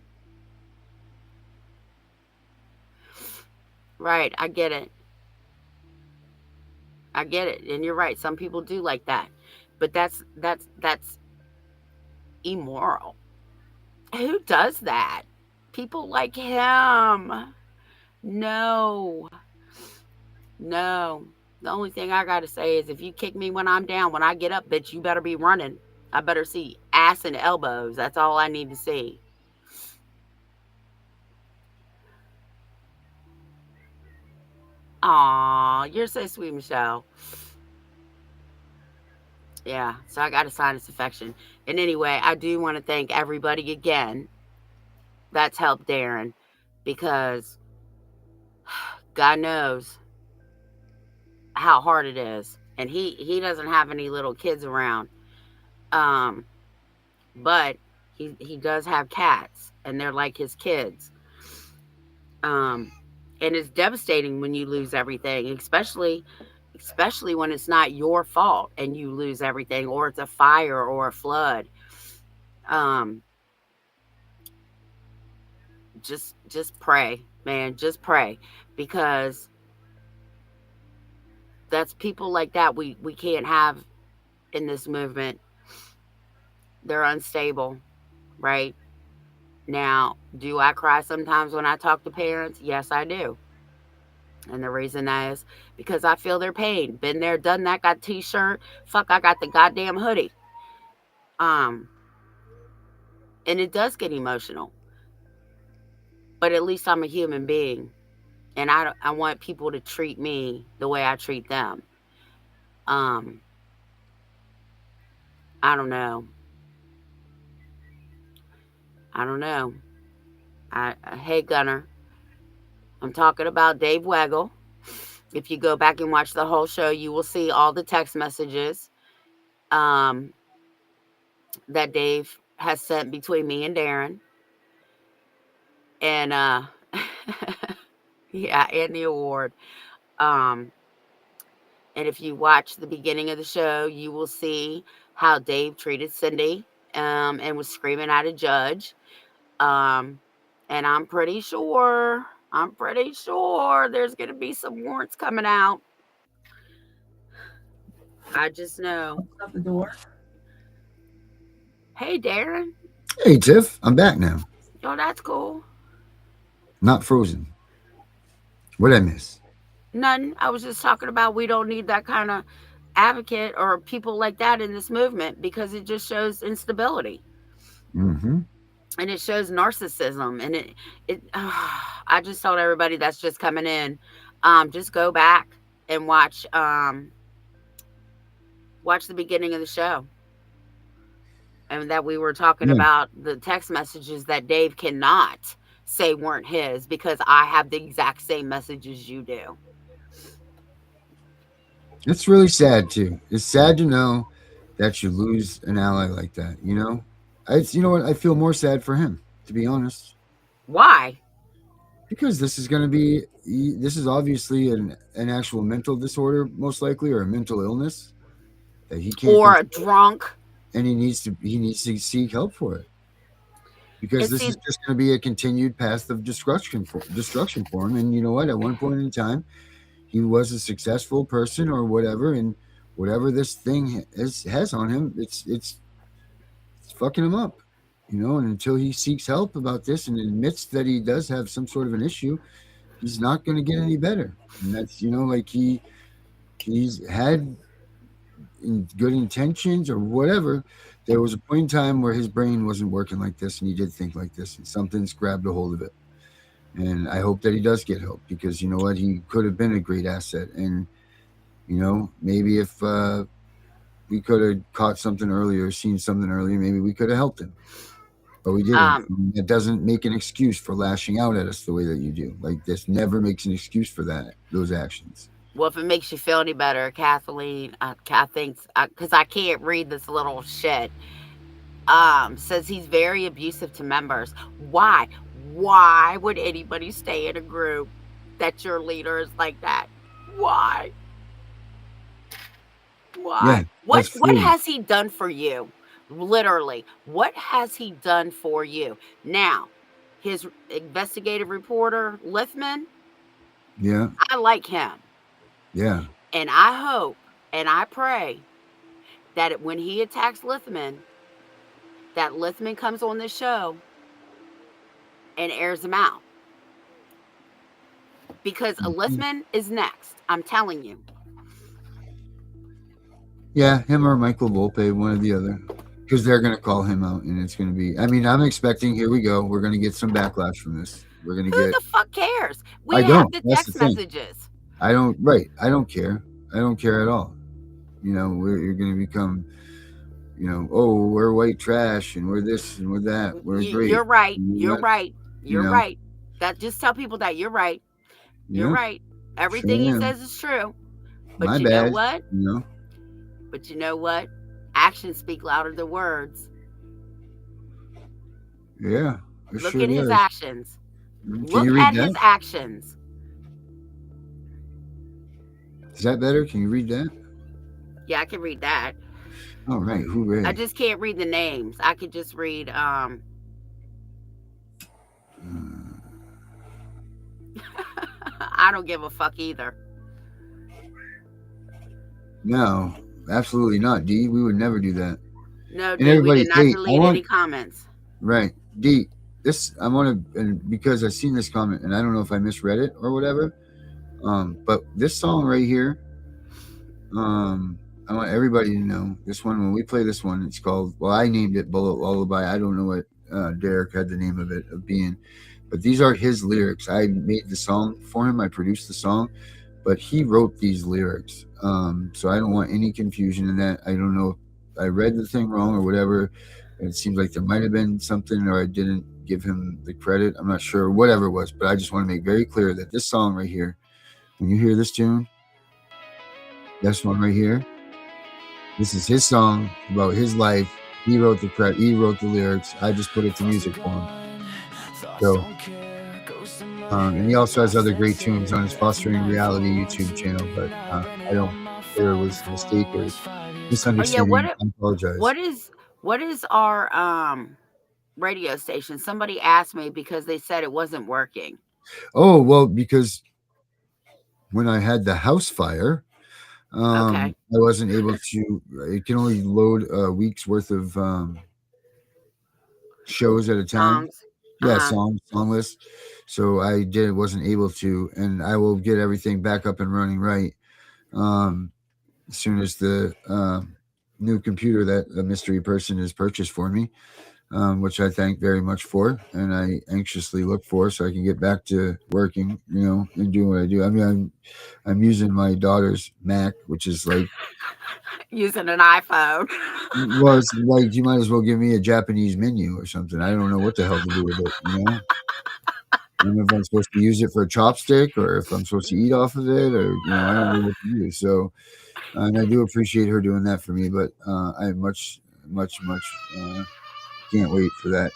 Right, I get it. I get it. And you're right. Some people do like that. But that's immoral. Who does that? People like him. No. No. The only thing I gotta say is if you kick me when I'm down, when I get up, bitch, you better be running. I better see ass and elbows. That's all I need to see. Aw, you're so sweet, Michelle. Yeah, so I got a sinus infection. And anyway, I do want to thank everybody again that's helped Darren, because God knows how hard it is. And he doesn't have any little kids around. Um, but he does have cats, and they're like his kids. Um, and it's devastating when you lose everything, especially when it's not your fault and you lose everything, or it's a fire or a flood. Um, just pray, man, just pray, because that's people like that we can't have in this movement. They're unstable, right? Now, do I cry sometimes when I talk to parents? Yes, I do. And the reason that is because I feel their pain. Been there, done that, got t-shirt. Fuck, I got the goddamn hoodie. Um, and it does get emotional. But at least I'm a human being. And I want people to treat me the way I treat them. Um, I don't know. I don't know. Hey Gunner, I'm talking about Dave Weigel. If you go back and watch the whole show, you will see all the text messages um, that Dave has sent between me and Darren. And yeah, and the award. Um, and if you watch the beginning of the show, you will see how Dave treated Cindy and was screaming at a judge. Um, and I'm pretty sure there's going to be some warrants coming out. I just know. Out the door. Hey, Darren. Hey, Tiff, I'm back now. Oh, that's cool. Not frozen. What'd I miss? None. I was just talking about we don't need that kind of advocate or people like that in this movement, because it just shows instability. Mm-hmm. And it shows narcissism. And I just told everybody that's just coming in, just go back and watch the beginning of the show. And that we were talking Yeah. about the text messages that Dave cannot say weren't his, because I have the exact same messages you do. It's really sad too. It's sad to know that you lose an ally like that. You know what? I feel more sad for him, to be honest, Why? because this is obviously an actual mental disorder, most likely, or a mental illness that he can't Or a control, drunk. and he needs to seek help for it, because And this see, is just going to be a continued path of destruction for him. And you know what? At one point in time, he was a successful person or whatever, and whatever this thing has on him, it's fucking him up. And until he seeks help about this and admits that he does have some sort of an issue, he's not going to get any better. And that's, like he's had good intentions or whatever. There was a point in time where his brain wasn't working like this, and he did think like this, and something's grabbed a hold of it. And I hope that he does get help, because you know what, he could have been a great asset. And maybe if we could have caught something earlier, seen something earlier, maybe we could have helped him. But we didn't. And that doesn't make an excuse for lashing out at us the way that you do. Like, this never makes an excuse for those actions. well, if it makes you feel any better, Kathleen, Kath thinks, because I can't read this little shit, says he's very abusive to members. Why? Why would anybody stay in a group that your leader is like that? Why? Yeah, What that's free. has he done for you? Literally, what has he done for you? Now, his investigative reporter, Lithman, Yeah, I like him. yeah. And I hope and I pray that when he attacks Lithman, that Lithman comes on this show and airs him out. Because Mhm. Lithman is next. I'm telling you. Yeah, him or Michael Volpe, one or the other. Because they're going to call him out, and it's going to be. I mean, I'm expecting. Here we go. We're going to get some backlash from this. We're going to Who get. the fuck cares? We I have don't. the That's the text thing. messages. I don't. Right. I don't care. I don't care at all. You know, you're going to become. You know, oh, we're white trash, and we're this and we're that. We're great. You're right. You know You're what? right. You You're know. right. That just tell people that you're right. You're Yeah. right. Everything Sure he am. says is true. But My you bad. know what? You know. But you know what? Actions speak louder than words. Yeah. It Look sure at his does. actions. Can Look you read at that? his actions. Is that better? Can you read that? Yeah, I can read that. All right. Hooray. I just can't read the names. I could just read I don't give a fuck either. No, absolutely not, D. We would never do that. No, And dude, we everybody, did not hey, delete any comments. Right, D. This I want to, and because I've seen this comment, and I don't know if I misread it or whatever. But this song right here, I want everybody to know this one. When we play this one, it's called. Well, I named it Bullet Lullaby. I don't know what Derek had the name of it of being, but these are his lyrics. I made the song for him. I produced the song, but he wrote these lyrics. So I don't want any confusion in that. I don't know if I read the thing wrong or whatever. It seems like there might have been something, or I didn't give him the credit. I'm not sure, whatever it was, but I just want to make very clear that this song right here, when you hear this tune, this one right here, this is his song about his life. He wrote the credit. He wrote the lyrics. I just put it to music for him. So, and he also has other great tunes on his Fostering Reality YouTube channel, but I don't care if it was a mistake or misunderstanding. Oh, yeah, I apologize. What is our radio station? Somebody asked me because they said it wasn't working. Oh, well, because when I had the house fire, Okay. I wasn't able to. It can only load a week's worth of shows at a time. Songs. Yeah, song list. So I wasn't able to, and I will get everything back up and running right as soon as the new computer that a mystery person has purchased for me, which I thank very much for, and I anxiously look for, so I can get back to working, and doing what I do. I mean, I'm using my daughter's Mac, which is like using an iPhone. well, it's like you might as well give me a Japanese menu or something. I don't know what the hell to do with it, I don't know if I'm supposed to use it for a chopstick or if I'm supposed to eat off of it, or I don't know what to do. So, and I do appreciate her doing that for me, but I much can't wait for that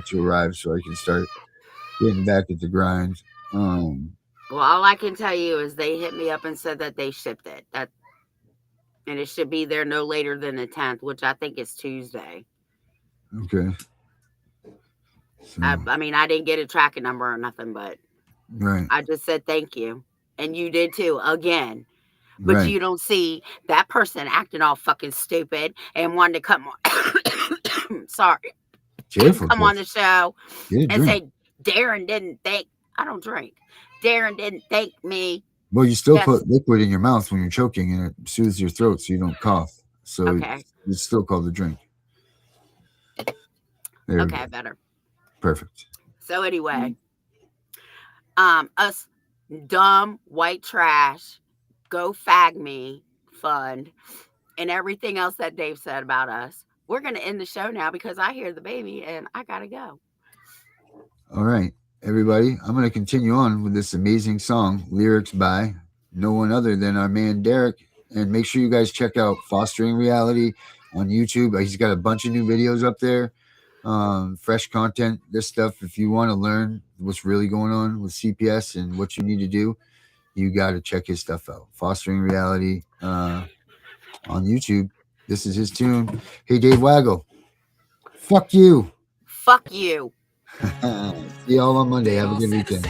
to arrive so I can start getting back at the grind. Well, all I can tell you is they hit me up and said that they shipped it. And it should be there no later than the 10th, which I think is Tuesday. Okay. So, I mean, I didn't get a tracking number or nothing, but right. I just said thank you. And you did too, again. But Right. you don't see that person acting all fucking stupid and wanting to come on. Sorry. Careful. Come on the show Get a and drink. say, Darren didn't thank. I don't drink. Darren didn't thank me. Well, you still Yes. put liquid in your mouth when you're choking, and it soothes your throat so you don't cough. So Okay. it's still called a drink. There we Okay, go. better. Perfect. So anyway, us dumb white trash, go fag me fund, and everything else that Dave said about us. We're gonna end the show now because I hear the baby and I gotta go. All right, everybody. I'm going to continue on with this amazing song, lyrics by no one other than our man Derek. And make sure you guys check out Fostering Reality on YouTube. He's got a bunch of new videos up there, fresh content. This stuff, if you want to learn what's really going on with CPS and what you need to do, you got to check his stuff out. Fostering Reality on YouTube. This is his tune. Hey, Dave Waggle. Fuck you. Fuck you. See y'all on Monday. Have a good weekend.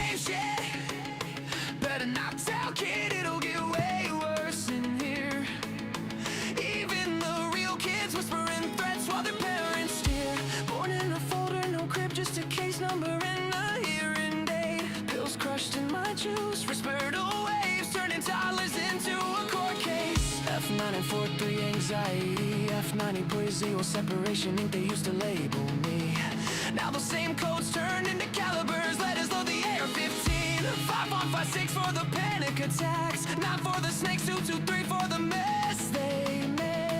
Better not tell, kid, it'll get way worse in here. Even the real kids whispering threats while their parents stare. Born in a folder, no crib, just a case number and a hearing date. Pills crushed in my juice, whispered waves, turning toddlers into a court case. F9 and F943 anxiety, F90 poesio separation, ink they used to label me. Now those same codes turned into calibers, letters load the AR-15. 5156 for the panic attacks, not for the snakes, 223 for the mess they made.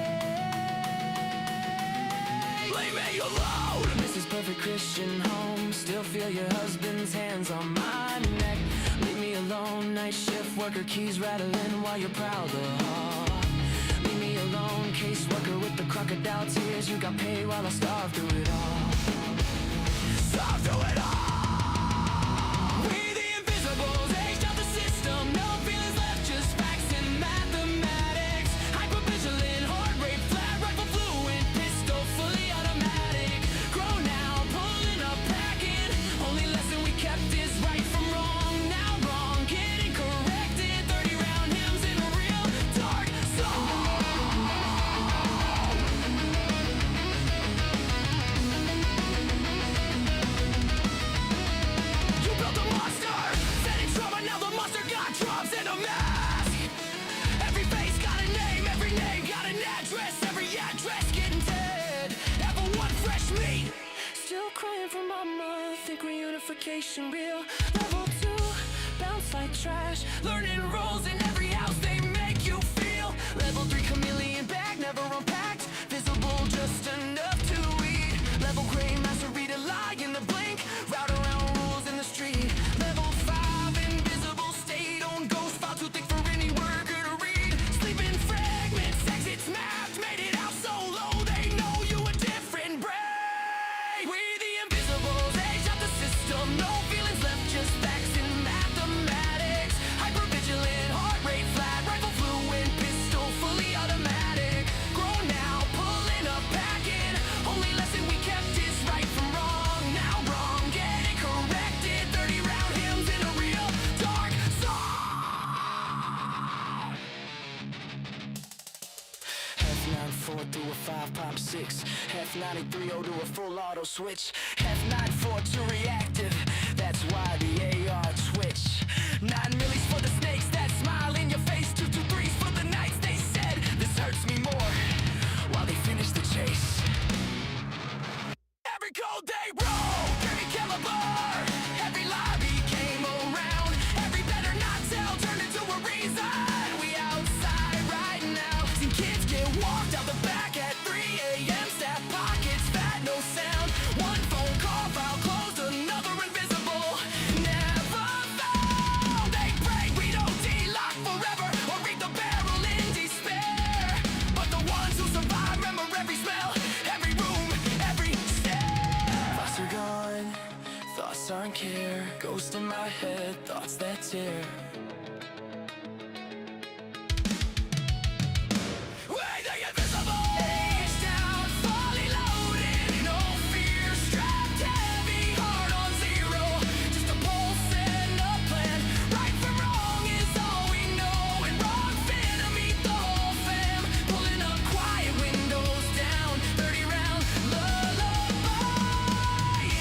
Leave me alone! Mrs. Perfect Christian home, still feel your husband's hands on my neck. Leave me alone, night shift worker, keys rattling while you're proud of her. Leave me alone, caseworker with the crocodile tears, you got paid while I starved through it all. Starved through it all! We the invisibles, aged out the system, no feelings left, just facts and mathematics. Hypervigilant, heart rate, flat rifle, fluent, pistol, fully automatic. Grown now, pulling up, packing. Only lesson we kept is right from wrong. Now wrong, getting corrected. 30-round hymns in a real dark song. You built a monster, setting trauma, now the monster got drums and a mask. Every face got a name got an address, every address getting dead. Ever one fresh meat, still crying for mama, think reunification real. Level 2, bounce like trash, learning roles in every house they make you feel. Level 3, chameleon bag, never unpacked, visible just enough to eat. Level gray, master read a lie in the blink, route around rules in the street. Level 5, invisible state, own ghost file too thick for any worker to read. Sleeping fragments, exits mapped, made it out so low they know you a different breed. We the invisibles, age out the system, no feelings left, just facts and mathematics. Hypervigilant, heart rate flat, rifle fluent, pistol fully automatic. Grown now, pulling up, packing. Only lesson we kept is right from wrong. Now wrong, getting corrected. 30-round hymns in a real dark song. F94 through a 5.6, F93 to a full auto switch, F94 to reactive, that's why the AR twitch. 9 millis for the snakes that smile in your face, 223s for the nights they said this hurts me more, while they finish the chase. Every code they wrote, every caliber, every lobby came around, every better not tell turned into a reason. We outside right now, seen kids get walked out the back at 3 a.m. Staff pockets, fat, no sound. One phone call, file closed, another invisible. Never found. They pray we don't de-lock forever or read the barrel in despair. But the ones who survive remember every smell, every room, every stair. Thoughts are gone, thoughts aren't care. Ghost in my head, thoughts that tear. We're the invisible. Age down, fully loaded. No fear, strapped heavy, heart on zero. Just a pulse and a plan. Right from wrong is all we know. And wrong finna meet the whole fam. Pulling up quiet, windows down. 30-round lullaby.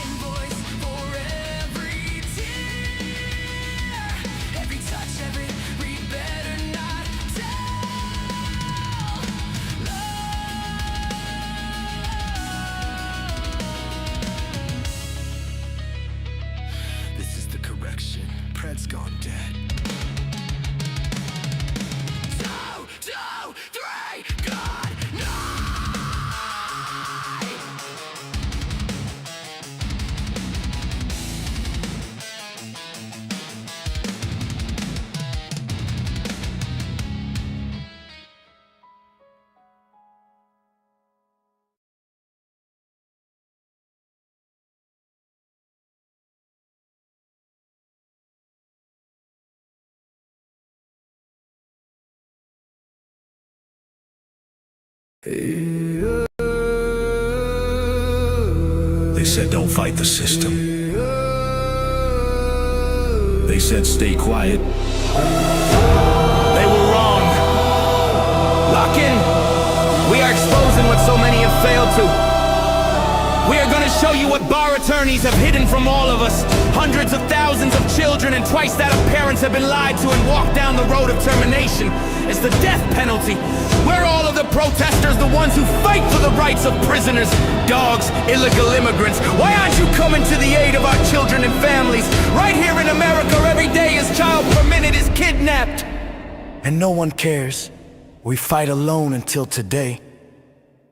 Invoice for every tear. Every touch, every read, better not tell. This is the correction. Pred's gone dead. 2, 2, 3, good night. They said don't fight the system. They said stay quiet. They were wrong. Lock in. We are exposing what so many have failed to. We are gonna show you what bar attorneys have hidden from all of us. Hundreds of thousands of children and twice that of parents have been lied to and walked down the road of termination. is the death penalty. We're all of the protesters, the ones who fight for the rights of prisoners, dogs, illegal immigrants. Why aren't you coming to the aid of our children and families? Right here in America, every day a child per minute is kidnapped. And no one cares. We fight alone until today.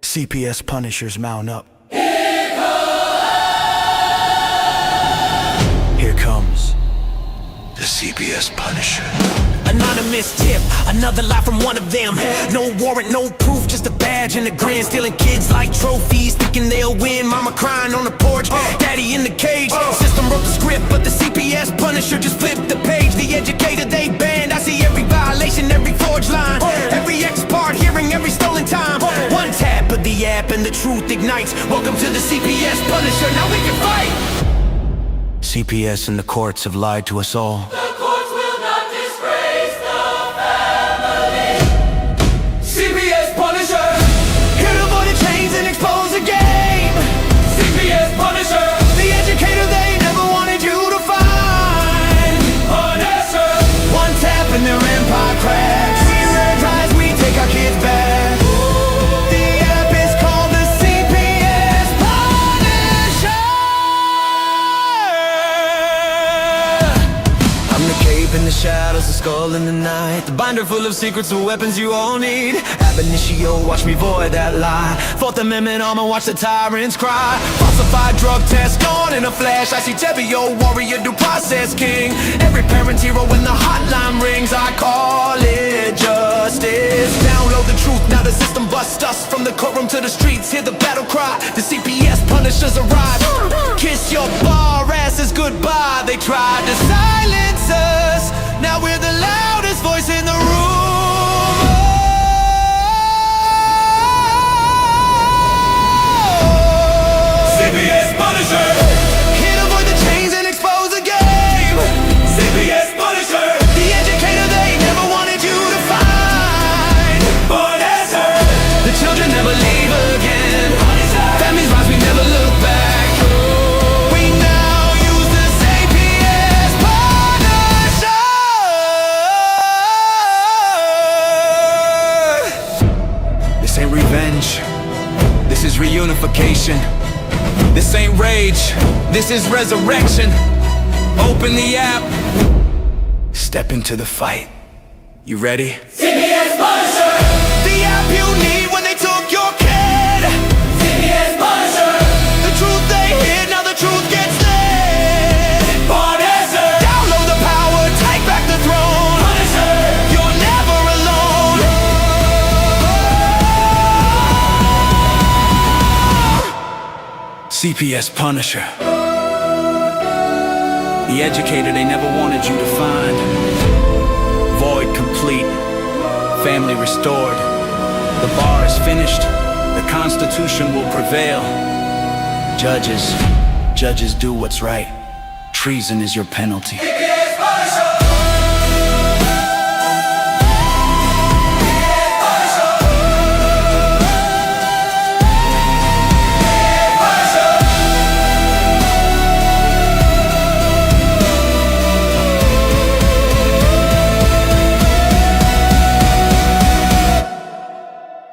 CPS Punishers mount up. Here comes the CPS Punisher. Anonymous tip, another lie from one of them. No warrant, no proof, just a badge and a grin. Stealing kids like trophies, thinking they'll win. Mama crying on the porch, daddy in the cage. System wrote the script, but the CPS Punisher just flipped the page. The educator they banned, I see every violation, every forged line, every ex part hearing, every stolen time. One tap of the app and the truth ignites. Welcome to the CPS Punisher, now we can fight. CPS and the courts have lied to us all. The courts will not disgrace the family. CPS Punisher, here to avoid the chains and expose the game. CPS Punisher, the educator they never wanted you to find. Punisher, one tap and their empire cracks. We rise, we take our kids back. The app is called the CPS Punisher. I'm the cape in the shadows, the skull in the night, the binder full of secrets, the weapons you all need. Ab initio, watch me void that lie. Fourth Amendment armor, watch the tyrants cry. Falsified drug test gone in a flash. I see Tevio, warrior, due process king. Every parent's hero when the hotline rings. I call it justice. Download the truth, now the system busts us. From the courtroom to the streets, hear the battle cry. The CPS Punishers arrive. Kiss your bar asses goodbye. They tried to silence us, now we're the loudest voice in the room. CPS Punisher, here to avoid the chains and expose the game. CPS Punisher, the educator they never wanted you to find. Punisher, the children never leave again. Families rise, we never look back. We now use the CPS Punisher. This ain't revenge, this is reunification. This ain't rage, this is resurrection. Open the app, step into the fight. You ready? CPS Punisher, the app you need when they took your kid. CPS Punisher, the truth they hid, now the truth gets lit. Punisher, download the power, take back the throne. Punisher, you're never alone. CPS Punisher, the educator they never wanted you to find. Void complete, family restored. The bar is finished, the Constitution will prevail. Judges do what's right. Treason is your penalty.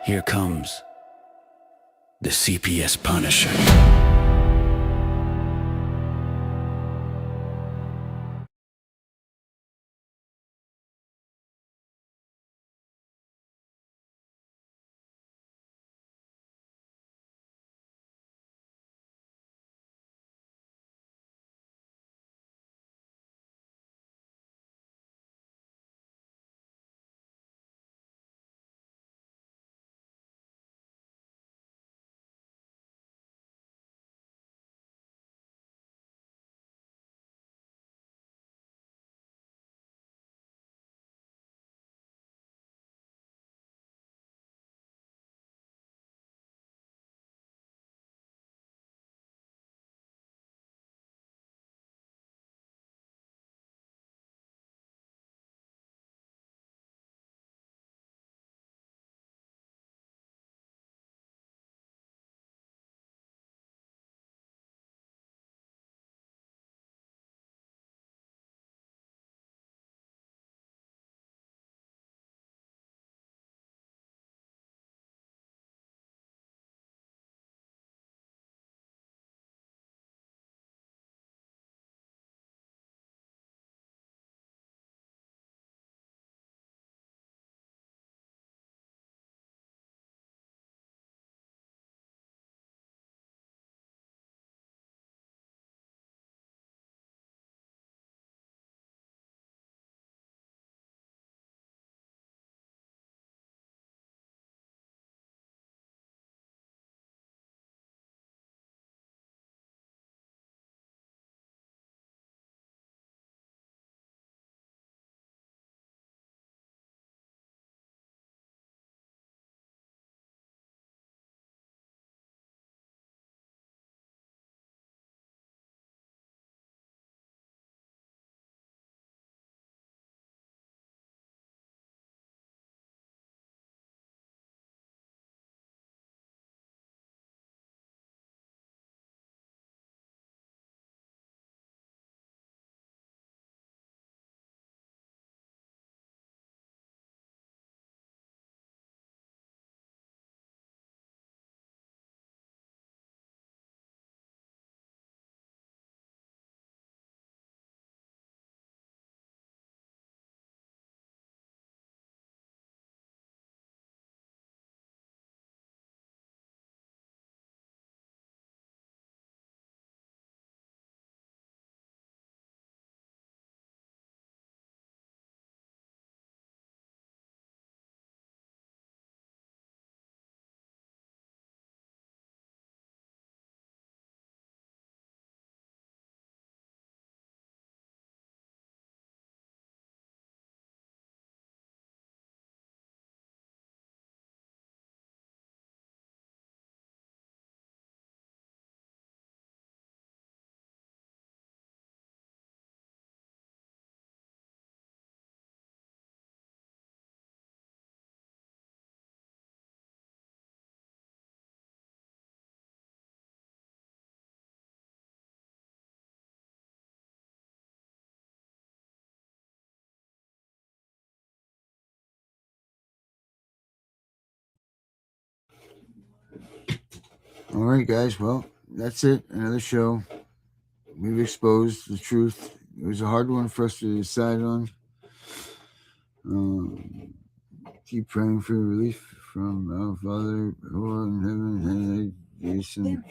Here comes the CPS Punisher. All right, guys. Well, that's it. Another show. We've exposed the truth. It was a hard one for us to decide on. Keep praying for relief from our Father who art in heaven, and Jason.